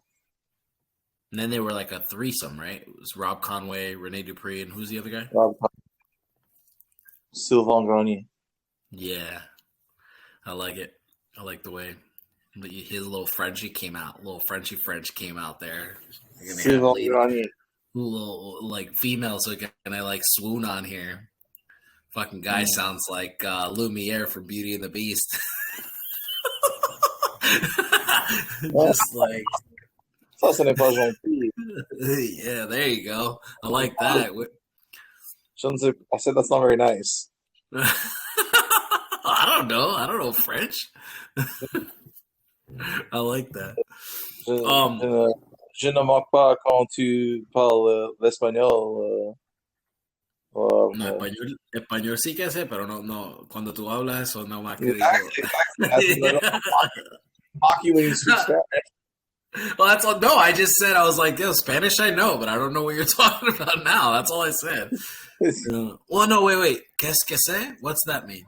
[SPEAKER 3] And then they were like a threesome, right? It was Rob Conway, Rene Dupree, and who's the other guy?
[SPEAKER 4] Rob Conway. Sylvain Grenier.
[SPEAKER 3] Yeah. I like it. I like the way his little Frenchie came out. Little Frenchy French came out there.
[SPEAKER 4] Sylvain Grenier.
[SPEAKER 3] Little like females are gonna like swoon on here. Fucking guy sounds like Lumiere from Beauty and the Beast. Just like,
[SPEAKER 4] Ça, ce n'est pas gentil.
[SPEAKER 3] yeah, there you go. I like that.
[SPEAKER 4] I said that's not very nice.
[SPEAKER 3] I don't know. I don't know French. I like that.
[SPEAKER 4] Je ne manque pas quand tu parles l'espagnol.
[SPEAKER 3] No, español sí que sé, pero no. Cuando tú hablas eso, no más que digo.
[SPEAKER 4] Exactly. Mock you when you speak Spanish.
[SPEAKER 3] Well, that's all. No, I just said, I was like, yo, Spanish I know, but I don't know what you're talking about now. That's all I said. Well, no, wait. Qu'est-ce que c'est? What's that mean?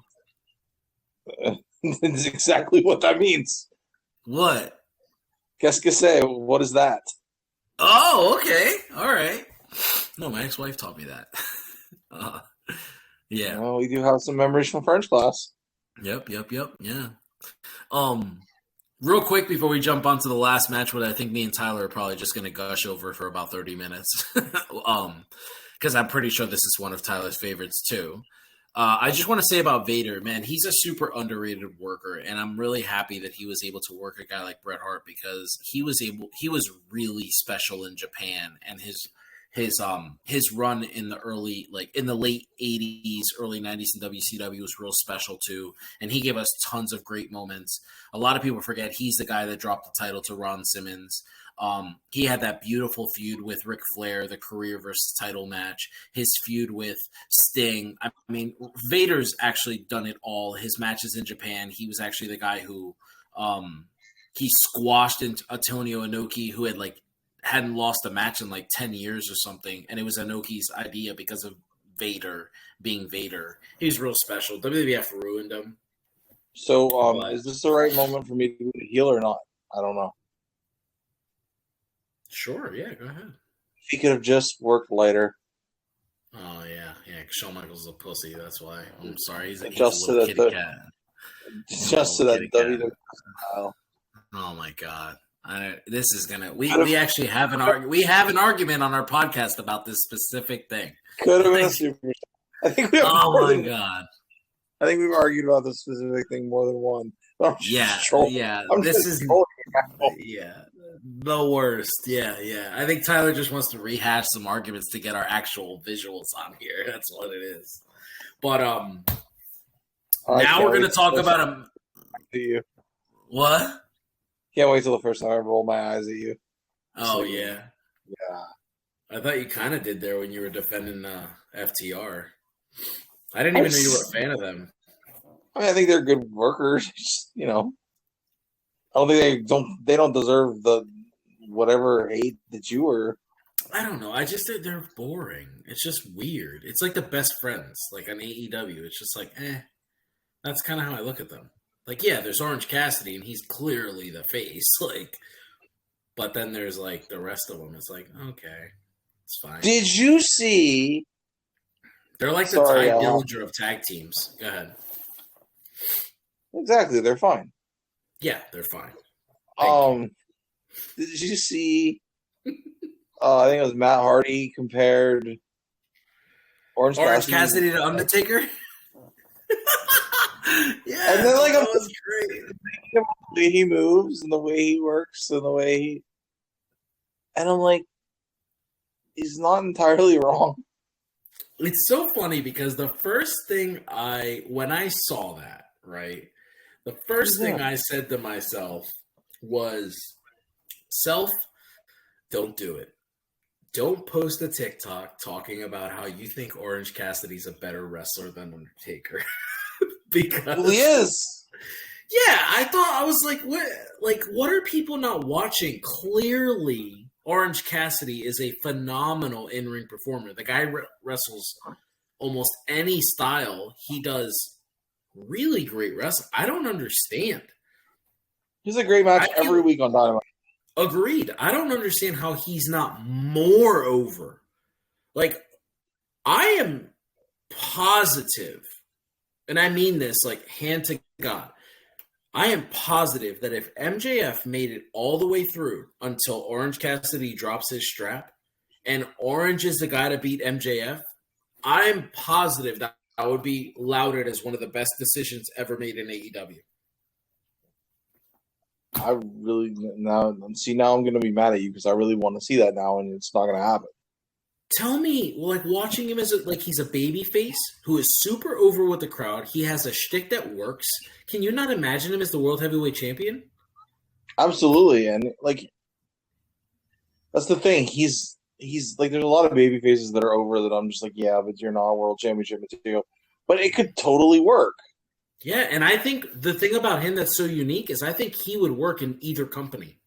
[SPEAKER 4] That's exactly what that means.
[SPEAKER 3] What?
[SPEAKER 4] Qu'est-ce que c'est? What is that?
[SPEAKER 3] Oh, okay. All right. No, my ex-wife taught me that. Yeah.
[SPEAKER 4] Well, we do have some memories from French class.
[SPEAKER 3] Yep. Yeah. Real quick before we jump onto the last match, what I think me and Tyler are probably just going to gush over for about 30 minutes. Because I'm pretty sure this is one of Tyler's favorites too. I just want to say about Vader, man, he's a super underrated worker, and I'm really happy that he was able to work a guy like Bret Hart because he was really special in Japan, and his run in the late 80s, early 90s in WCW was real special too, and he gave us tons of great moments. A lot of people forget he's the guy that dropped the title to Ron Simmons. He had that beautiful feud with Ric Flair, the career versus title match, his feud with Sting. I mean, Vader's actually done it all. His matches in Japan, he was actually the guy who he squashed Antonio Inoki, who hadn't lost a match in 10 years or something, and it was Inoki's idea because of Vader being Vader. He was real special. WWF ruined him.
[SPEAKER 4] So, is this the right moment for me to be a heel or not? I don't know.
[SPEAKER 3] Sure, yeah, go ahead.
[SPEAKER 4] He could have just worked lighter.
[SPEAKER 3] Oh, yeah. Shawn Michaels is a pussy, that's why. I'm sorry, he's a
[SPEAKER 4] Just
[SPEAKER 3] little kitty cat.
[SPEAKER 4] Just to that WWE style.
[SPEAKER 3] Oh, my God. This is gonna. We actually have an argument on our podcast about this specific thing.
[SPEAKER 4] Could have been a superstar. I think we have.
[SPEAKER 3] Oh my God!
[SPEAKER 4] I think we've argued about this specific thing more than one.
[SPEAKER 3] Yeah. This is the worst. Yeah. I think Tyler just wants to rehash some arguments to get our actual visuals on here. That's what it is. But now we're gonna talk about him. What?
[SPEAKER 4] Can't wait till the first time I roll my eyes at you.
[SPEAKER 3] Oh, yeah.
[SPEAKER 4] Yeah.
[SPEAKER 3] I thought you kind of did there when you were defending FTR. I didn't even know you were a fan of them.
[SPEAKER 4] I mean, I think they're good workers. I don't think they don't deserve the whatever hate that you were.
[SPEAKER 3] I don't know. I just think they're boring. It's just weird. It's like the best friends, like on AEW. It's just like, that's kind of how I look at them. Yeah, there's Orange Cassidy, and he's clearly the face. But then there's the rest of them. It's okay, it's fine.
[SPEAKER 4] Did you see?
[SPEAKER 3] They're like the Ty Dillinger of tag teams. Go ahead.
[SPEAKER 4] Exactly, they're fine.
[SPEAKER 3] Yeah, they're fine.
[SPEAKER 4] Did you see? I think it was Matt Hardy compared Orange
[SPEAKER 3] Cassidy to Undertaker. Yeah,
[SPEAKER 4] and then
[SPEAKER 3] that was great.
[SPEAKER 4] The way he moves and the way he works and the way he, and I'm like, he's not entirely wrong.
[SPEAKER 3] It's so funny because the first thing when I saw that, right, the first thing I said to myself was, don't do it. Don't post a TikTok talking about how you think Orange Cassidy's a better wrestler than Undertaker. Because
[SPEAKER 4] he is.
[SPEAKER 3] Yeah, I was what are people not watching? Clearly, Orange Cassidy is a phenomenal in-ring performer. The guy wrestles almost any style. He does really great wrestling. I don't understand.
[SPEAKER 4] He's a great match every week on Dynamite.
[SPEAKER 3] Agreed. I don't understand how he's not more over. I am positive, and I mean this hand to God, I am positive that if MJF made it all the way through until Orange Cassidy drops his strap and Orange is the guy to beat MJF, I'm positive that would be lauded as one of the best decisions ever made in AEW.
[SPEAKER 4] I really now I'm going to be mad at you because I really want to see that now, and it's not going to happen.
[SPEAKER 3] Tell me, like watching him as he's a baby face who is super over with the crowd. He has a shtick that works. Can you not imagine him as the world heavyweight champion?
[SPEAKER 4] Absolutely, and like that's the thing. He's like there's a lot of baby faces that are over that I'm just like, yeah, but you're not a world championship material. But it could totally work.
[SPEAKER 3] Yeah, and I think the thing about him that's so unique is I think he would work in either company.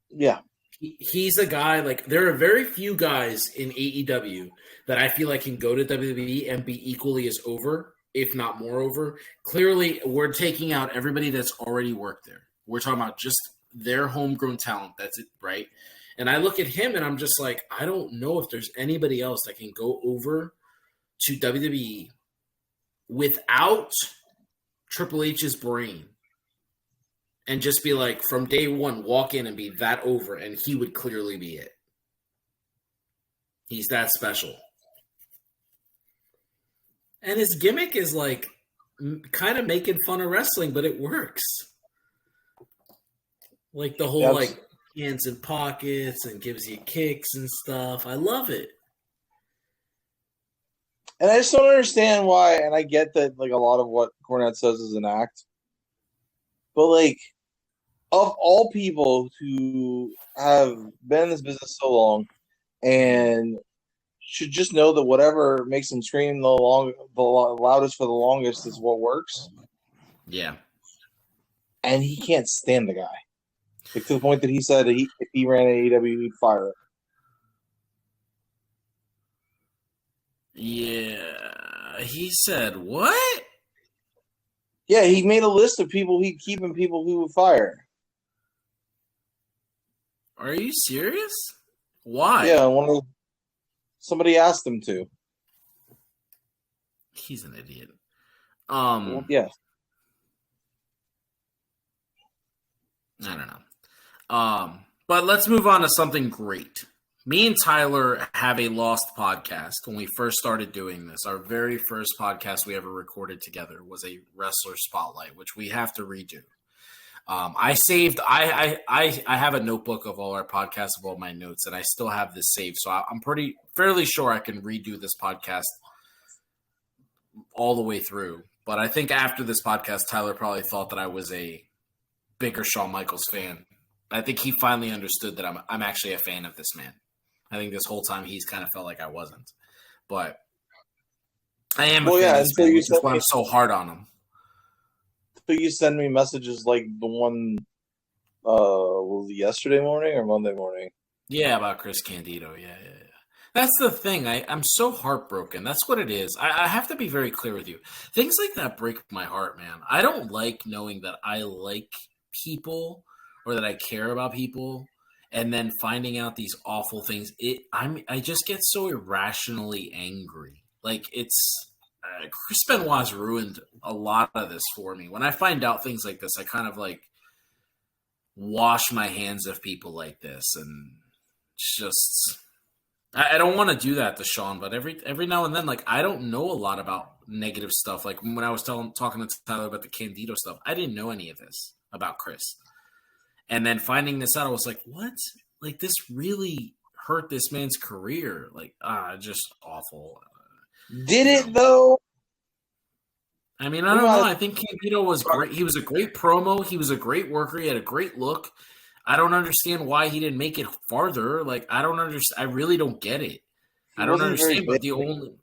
[SPEAKER 4] Yeah.
[SPEAKER 3] He's a guy, like, there are very few guys in AEW that I feel like can go to WWE and be equally as over, if not more over. Clearly, we're taking out everybody that's already worked there. We're talking about just their homegrown talent. That's it, right? And I look at him and I'm just like, I don't know if there's anybody else that can go over to WWE without Triple H's brain and just be like, from day one, walk in and be that over, and he would clearly be it. He's that special. And his gimmick is like kind of making fun of wrestling, but it works. Like the whole like hands in pockets and gives you kicks and stuff. I love it.
[SPEAKER 4] And I just don't understand why, and I get that like a lot of what Cornette says is an act. But like, of all people who have been in this business so long and should just know that whatever makes them scream the loudest for the longest is what works.
[SPEAKER 3] Yeah.
[SPEAKER 4] And he can't stand the guy. Like, to the point that he said if he ran AEW, he'd fire him.
[SPEAKER 3] Yeah. He said what?
[SPEAKER 4] Yeah, he made a list of people he'd keep and people he would fire.
[SPEAKER 3] Are you serious? Why?
[SPEAKER 4] Yeah, somebody asked him to.
[SPEAKER 3] He's an idiot.
[SPEAKER 4] Yeah.
[SPEAKER 3] I don't know. But let's move on to something great. Me and Tyler have a lost podcast. When we first started doing this, our very first podcast we ever recorded together was a wrestler spotlight, which we have to redo. I have a notebook of all our podcasts, of all my notes, and I still have this saved. So I'm fairly sure I can redo this podcast all the way through. But I think after this podcast, Tyler probably thought that I was a bigger Shawn Michaels fan. I think he finally understood that I'm actually a fan of this man. I think this whole time he's kind of felt like I wasn't. But I am a fan of this man, which is why I'm so hard on him.
[SPEAKER 4] So you send me messages like the one was it yesterday morning or Monday morning?
[SPEAKER 3] Yeah, about Chris Candido. Yeah. That's the thing. I'm so heartbroken. That's what it is. I have to be very clear with you. Things like that break my heart, man. I don't like knowing that I like people or that I care about people and then finding out these awful things. I just get so irrationally angry. Like, it's Chris Benoit's ruined a lot of this for me. When I find out things like this, I kind of like wash my hands of people like this, and just I don't want to do that to Shawn, but every now and then, like, I don't know a lot about negative stuff. Like when I was talking to Tyler about the Candido stuff, I didn't know any of this about Chris. And then finding this out, I was like, what? Like, this really hurt this man's career. Like, just awful.
[SPEAKER 4] Did it, though?
[SPEAKER 3] I mean, I don't know. I think Candido was great. He was a great promo. He was a great worker. He had a great look. I don't understand why he didn't make it farther. Like, I don't understand. I really don't get it. I don't understand. But the only...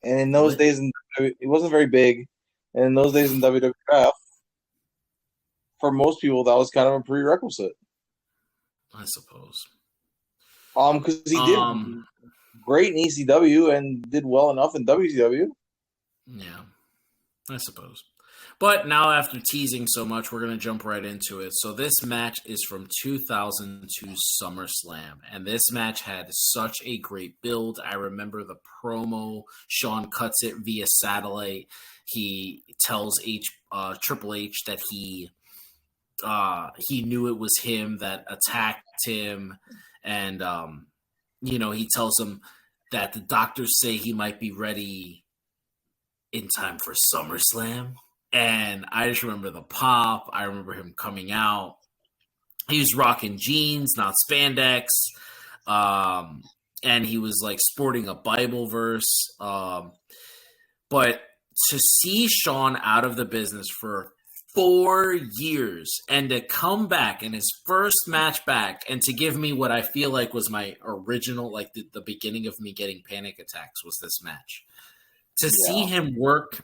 [SPEAKER 4] And in those days, it wasn't very big. And in those days in WWF, for most people, that was kind of a prerequisite.
[SPEAKER 3] I suppose.
[SPEAKER 4] Because he did great in ECW and did well enough in WCW.
[SPEAKER 3] Yeah, I suppose. But now, after teasing so much, we're going to jump right into it. So this match is from 2002 SummerSlam, and this match had such a great build. I remember the promo. Shawn cuts it via satellite. He tells Triple H that he knew it was him that attacked him, and he tells him that the doctors say he might be ready in time for SummerSlam. And I just remember the pop. I remember him coming out. He was rocking jeans, not spandex. And he was like sporting a Bible verse. But to see Shawn out of the business for 4 years and to come back in his first match back and to give me what I feel like was my original, like the beginning of me getting panic attacks was this match. To see him work.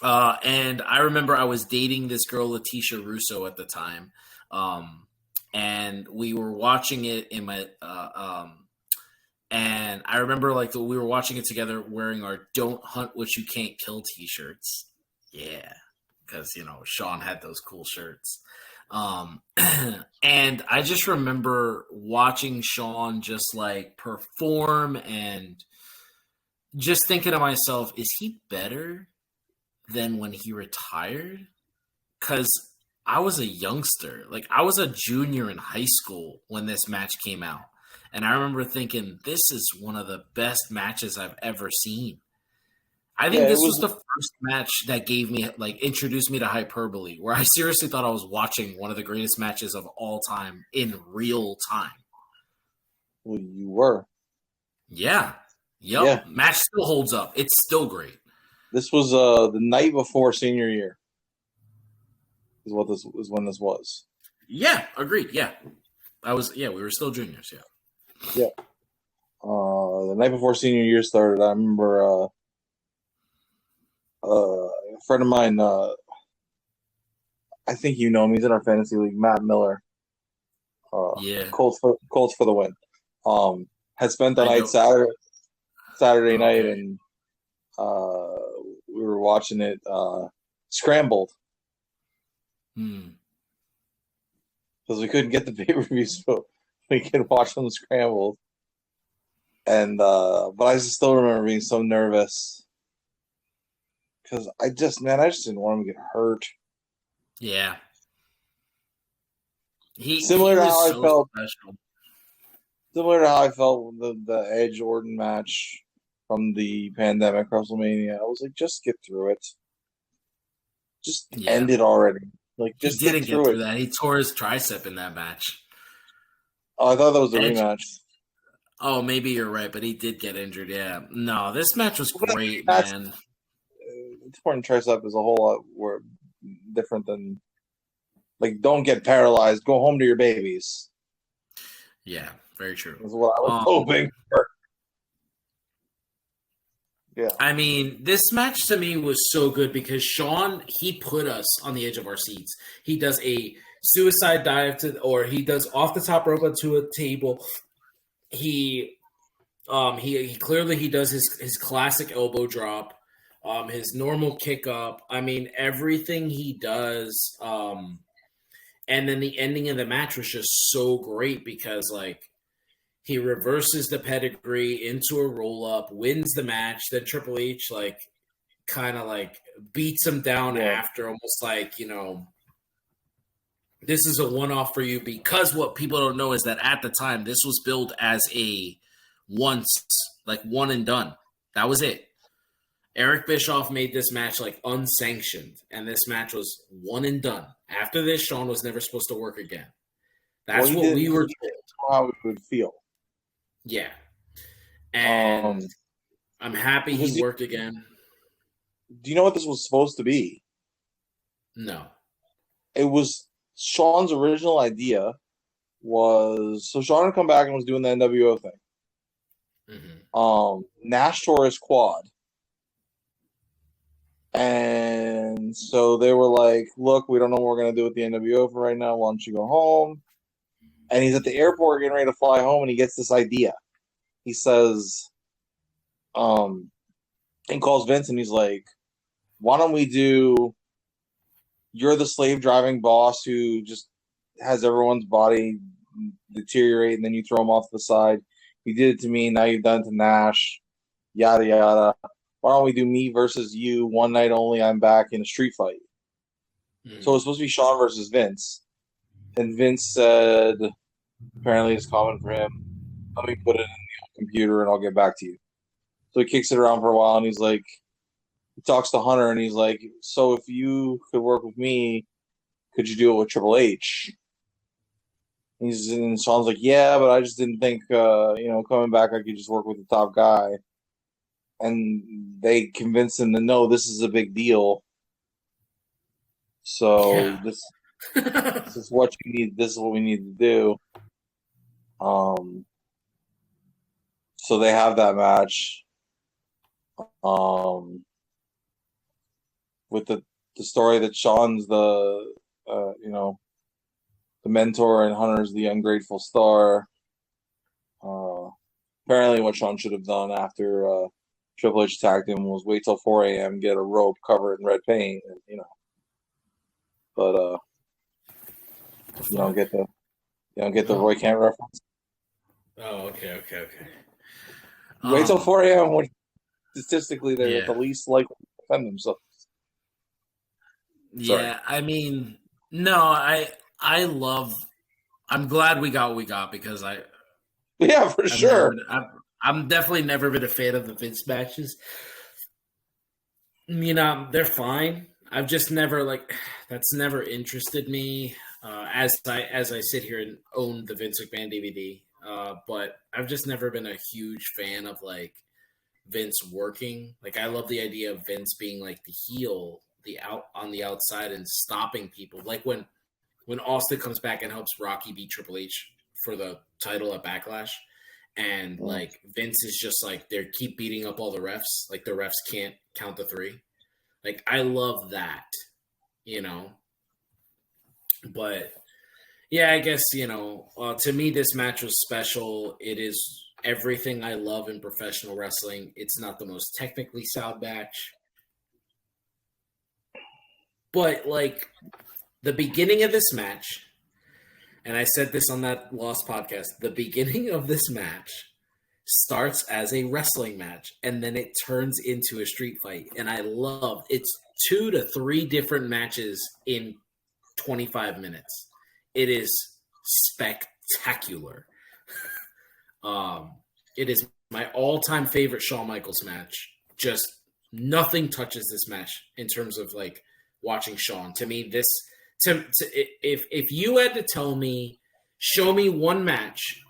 [SPEAKER 3] And I remember I was dating this girl, Letitia Russo, at the time. And we were watching it in my, and I remember like we were watching it together wearing our "Don't Hunt What You Can't Kill" t-shirts. Yeah. Because, Shawn had those cool shirts. And I just remember watching Shawn just like perform and just thinking to myself, is he better than when he retired? Because I was a youngster. Like, I was a junior in high school when this match came out. And I remember thinking, this is one of the best matches I've ever seen. I think this was the first match that gave me, like, introduced me to hyperbole, where I seriously thought I was watching one of the greatest matches of all time in real time.
[SPEAKER 4] Well, you were.
[SPEAKER 3] Yeah. Yep. Yeah. Match still holds up. It's still great.
[SPEAKER 4] This was the night before senior year. Is when this was.
[SPEAKER 3] Yeah, agreed. Yeah. We were still juniors, yeah.
[SPEAKER 4] Yeah. The night before senior year started, I remember a friend of mine, I think you know him, he's in our fantasy league, Matt Miller. Colts for the win. Had spent the night Saturday night, and we were watching it scrambled. Because we couldn't get the pay-per-view, so we could watch them scrambled. And but I still remember being so nervous because I just didn't want him to get hurt.
[SPEAKER 3] Yeah.
[SPEAKER 4] Similar to how I felt with the Edge Orton match from the pandemic WrestleMania. I was like, just get through it. Just end it already. Like, just
[SPEAKER 3] he didn't get through that. He tore his tricep in that match.
[SPEAKER 4] Oh, I thought that was the rematch.
[SPEAKER 3] Oh, maybe you're right, but he did get injured. Yeah. No, this match was great, man.
[SPEAKER 4] Torn tricep is a whole lot different than, like, don't get paralyzed. Go home to your babies.
[SPEAKER 3] Yeah, very true.
[SPEAKER 4] That's what I was hoping for. Yeah.
[SPEAKER 3] I mean, this match to me was so good because Shawn, he put us on the edge of our seats. He does a suicide dive he does off the top rope onto a table. He clearly does his classic elbow drop, his normal kick up. I mean, everything he does. And then the ending of the match was just so great because, like, he reverses the pedigree into a roll-up, wins the match. Then Triple H, like, kind of, like, beats him down after, almost like, this is a one-off for you. Because what people don't know is that at the time, this was billed as a one and done. That was it. Eric Bischoff made this match, like, unsanctioned. And this match was one and done. After this, Shawn was never supposed to work again. That's what we were told.
[SPEAKER 4] How we would feel.
[SPEAKER 3] Yeah. And I'm happy he worked again.
[SPEAKER 4] Do you know what this was supposed to be?
[SPEAKER 3] No.
[SPEAKER 4] It was Shawn's original idea so Shawn had come back and was doing the NWO thing. Mm-hmm. Nash tore his quad. And so they were like, look, we don't know what we're going to do with the NWO for right now. Why don't you go home? And he's at the airport getting ready to fly home, and he gets this idea. He says, and calls Vince, and he's like, why don't we do, you're the slave driving boss who just has everyone's body deteriorate, and then you throw him off the side. You did it to me, now you've done it to Nash, yada, yada. Why don't we do me versus you, one night only, I'm back in a street fight. Mm-hmm. So it was supposed to be Shawn versus Vince. And Vince said, apparently it's common for him, let me put it in the computer and I'll get back to you. So he kicks it around for a while and he's like, he talks to Hunter and he's like, "So if you could work with me, could you do it with Triple H?" And Shawn's like, "Yeah, but I just didn't think, coming back, I could just work with the top guy." And they convince him to no, this is a big deal. So this is what you need. This is what we need to do. So they have that match. With the story that Shawn's the mentor and Hunter's the ungrateful star. Apparently, what Shawn should have done after Triple H attacked him was wait till 4 a.m., get a rope covered in red paint, and But you don't get the Roy Kent reference.
[SPEAKER 3] Oh, okay.
[SPEAKER 4] Wait till 4 a.m. when statistically they're the least likely to defend themselves.
[SPEAKER 3] Yeah, I mean, no, I'm glad we got what we got because I'm definitely never been a fan of the Vince matches. They're fine. I've just never that's never interested me as I sit here and own the Vince McMahon DVD. But I've just never been a huge fan of Vince working. I love the idea of Vince being the heel, on the outside and stopping people. Like when Austin comes back and helps Rocky beat Triple H for the title at Backlash. And Vince is just they keep beating up all the refs. The refs can't count the 3. I love that, But yeah, I guess, to me, this match was special. It is everything I love in professional wrestling. It's not the most technically sound match. But the beginning of this match, and I said this on that Lost podcast, the beginning of this match starts as a wrestling match and then it turns into a street fight. And I love it's 2 to 3 different matches in 25 minutes. It is spectacular. It is my all-time favorite Shawn Michaels match. Just nothing touches this match in terms of watching Shawn. To me, if you had to show me one match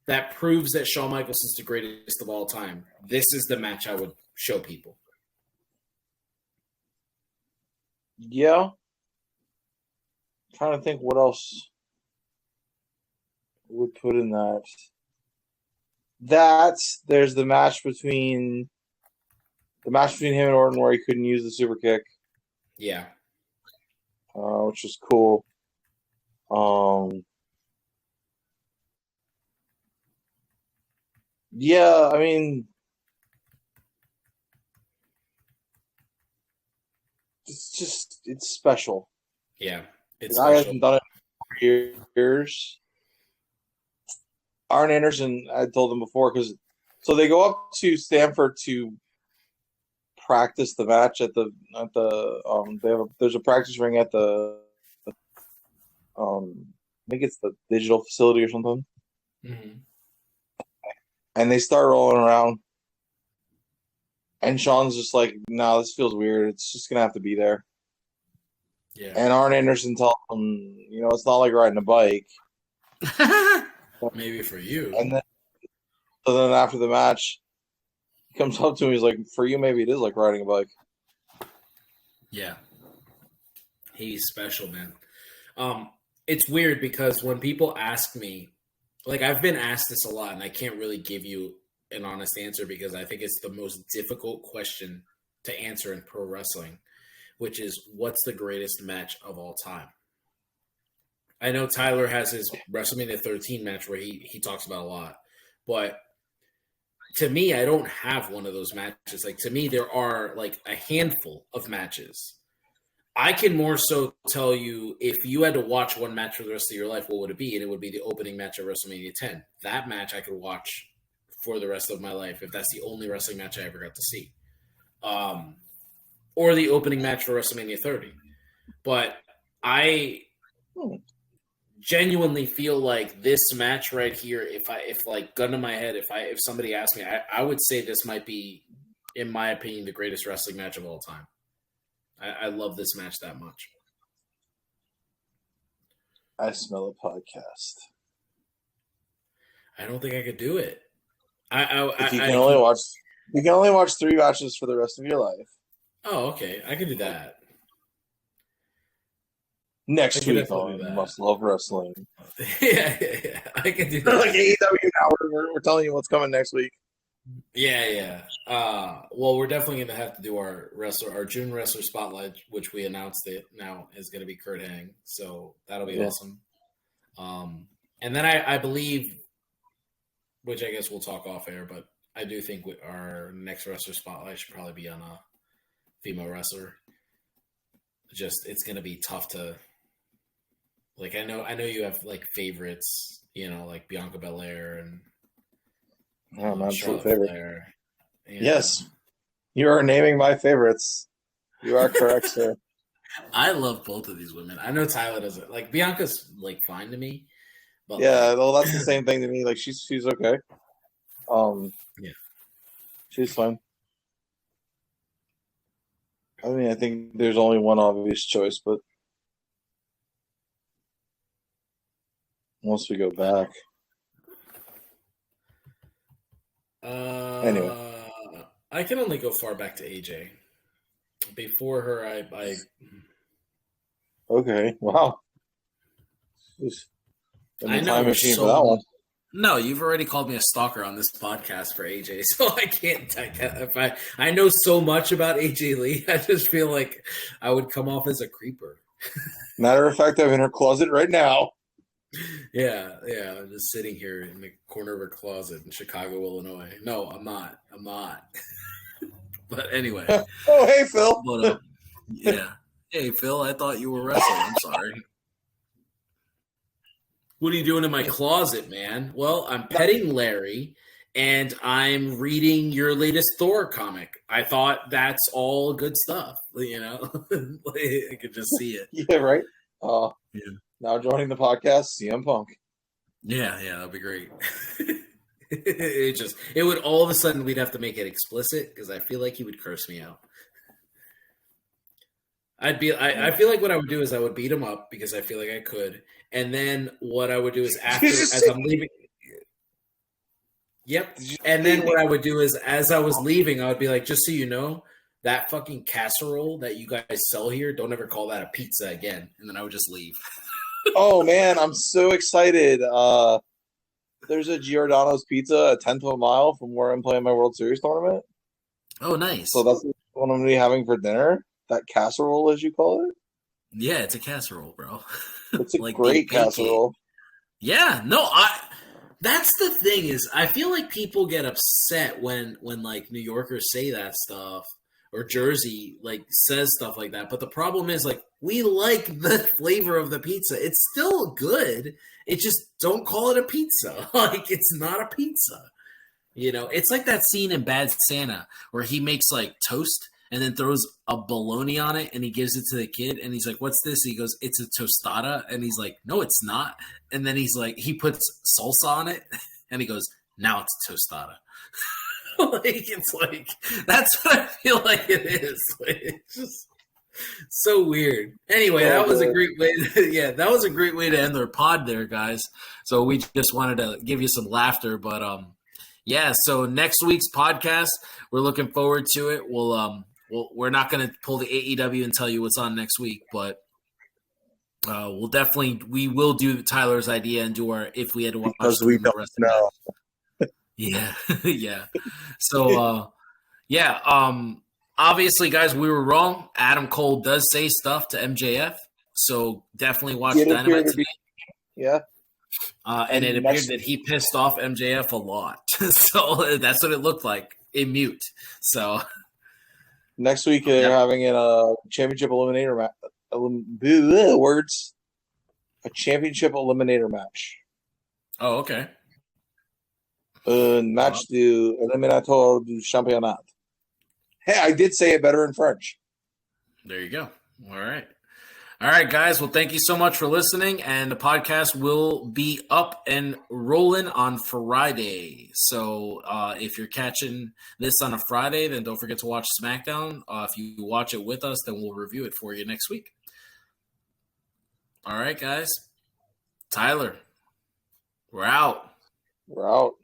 [SPEAKER 3] that proves that Shawn Michaels is the greatest of all time, this is the match I would show people.
[SPEAKER 4] Yeah. I'm trying to think what else would put in that. There's the match between him and Orton where he couldn't use the super kick.
[SPEAKER 3] Yeah.
[SPEAKER 4] Which is cool. Yeah, I mean, it's special.
[SPEAKER 3] Yeah,
[SPEAKER 4] it's special. I haven't done it for years. Arn Anderson, I told them before, so they go up to Stamford to practice the match there's a practice ring at the I think it's the digital facility or something.
[SPEAKER 3] Mm-hmm.
[SPEAKER 4] And they start rolling around. And Shawn's just like, no, this feels weird. It's just going to have to be there.
[SPEAKER 3] Yeah.
[SPEAKER 4] And Arn Anderson tells him, it's not like riding a bike.
[SPEAKER 3] Maybe for you.
[SPEAKER 4] And then after the match, he comes up to him. He's like, for you, maybe it is like riding a bike.
[SPEAKER 3] Yeah. He's special, man. It's weird because when people ask me, I've been asked this a lot, and I can't really give you an honest answer because I think it's the most difficult question to answer in pro wrestling, which is what's the greatest match of all time? I know Tyler has his WrestleMania 13 match where he talks about a lot, but to me, I don't have one of those matches. To me, there are a handful of matches. I can more so tell you if you had to watch one match for the rest of your life, what would it be? And it would be the opening match of WrestleMania 10. That match I could watch for the rest of my life if that's the only wrestling match I ever got to see. Or the opening match for WrestleMania 30. But I genuinely feel like this match right here, if gun to my head, if somebody asked me, I would say this might be in my opinion, the greatest wrestling match of all time. I love this match that much.
[SPEAKER 4] I smell a podcast.
[SPEAKER 3] I don't think I could do it.
[SPEAKER 4] You can only watch 3 matches for the rest of your life.
[SPEAKER 3] Oh, okay. I can do that.
[SPEAKER 4] Next week on Must Love Wrestling.
[SPEAKER 3] yeah. I can do that.
[SPEAKER 4] Like AEW now, we're telling you what's coming next week.
[SPEAKER 3] Yeah. Well, we're definitely going to have to do our June wrestler spotlight, which we announced it now is going to be Kurt Hang. So that'll be awesome. And then I believe, which I guess we'll talk off air, but I do think our next wrestler spotlight should probably be on a female wrestler. Just it's going to be tough to. Like I know you have like favorites, like Bianca Belair and
[SPEAKER 4] my
[SPEAKER 3] Charlotte
[SPEAKER 4] favorite.
[SPEAKER 3] Flair.
[SPEAKER 4] Yes, you are naming my favorites. You are correct, sir.
[SPEAKER 3] I love both of these women. I know Tyler doesn't like Bianca's like fine to me, but
[SPEAKER 4] well, that's the same thing to me. Like she's okay. She's fine. I mean, I think there's only one obvious choice, but once we go back, anyway,
[SPEAKER 3] I can only go far back to AJ. Before her, I
[SPEAKER 4] okay, wow.
[SPEAKER 3] I know
[SPEAKER 4] time machine for that one.
[SPEAKER 3] No, you've already called me a stalker on this podcast for AJ, so I can't. I know so much about AJ Lee. I just feel like I would come off as a creeper.
[SPEAKER 4] Matter of fact, I'm in her closet right now.
[SPEAKER 3] Yeah. I'm just sitting here in the corner of her closet in Chicago, Illinois. No, I'm not. But anyway.
[SPEAKER 4] Oh, hey, Phil.
[SPEAKER 3] But, yeah. Hey, Phil, I thought you were wrestling. I'm sorry. What are you doing in my closet, man? Well, I'm petting Larry, and I'm reading your latest Thor comic. I thought that's all good stuff, I could just see it.
[SPEAKER 4] Yeah, right?
[SPEAKER 3] Yeah.
[SPEAKER 4] Now joining the podcast, CM Punk.
[SPEAKER 3] Yeah, that'd be great. It would all of a sudden we'd have to make it explicit because I feel like he would curse me out. I feel like what I would do is I would beat him up because I feel like I could. And then what I would do is as I'm leaving. Yep. And then what I would do is as I was leaving, I would be like, just so you know, that fucking casserole that you guys sell here, don't ever call that a pizza again. And then I would just leave.
[SPEAKER 4] Oh, man, I'm so excited. There's a Giordano's Pizza a tenth of a mile from where I'm playing my World Series tournament.
[SPEAKER 3] Oh, nice.
[SPEAKER 4] So that's what I'm going to be having for dinner. That casserole, as you call it?
[SPEAKER 3] Yeah, it's a casserole, bro.
[SPEAKER 4] It's a like great casserole.
[SPEAKER 3] Yeah, no, that's the thing is I feel like people get upset when like New Yorkers say that stuff or Jersey like says stuff like that. But the problem is like we like the flavor of the pizza. It's still good. It just don't call it a pizza. Like it's not a pizza. It's like that scene in Bad Santa where he makes like toast and then throws a bologna on it, and he gives it to the kid, and he's like, "What's this?" He goes, "It's a tostada," and he's like, "No, it's not." And then he's like, he puts salsa on it, and he goes, "Now it's a tostada." It's like that's what I feel like it is. It's just so weird. Anyway, that was a great way. That was a great way to end our pod, there, guys. So we just wanted to give you some laughter, but so next week's podcast, we're looking forward to it. We're not going to pull the AEW and tell you what's on next week, but we will do Tyler's idea and do our if we had to watch
[SPEAKER 4] because we don't know.
[SPEAKER 3] Yeah. So obviously, guys, we were wrong. Adam Cole does say stuff to MJF, so definitely watch Dynamite tonight.
[SPEAKER 4] Yeah.
[SPEAKER 3] And it appeared that he pissed off MJF a lot, so that's what it looked like in mute. So.
[SPEAKER 4] Next week, they're having a championship eliminator match. A championship eliminator match.
[SPEAKER 3] Oh, okay.
[SPEAKER 4] Match du Eliminator du Championnat. Hey, I did say it better in French.
[SPEAKER 3] There you go. All All right, guys. Well, thank you so much for listening. And the podcast will be up and rolling on Friday. So if you're catching this on a Friday, then don't forget to watch SmackDown. If you watch it with us, then we'll review it for you next week. All right, guys. Tyler, we're out.
[SPEAKER 4] We're out.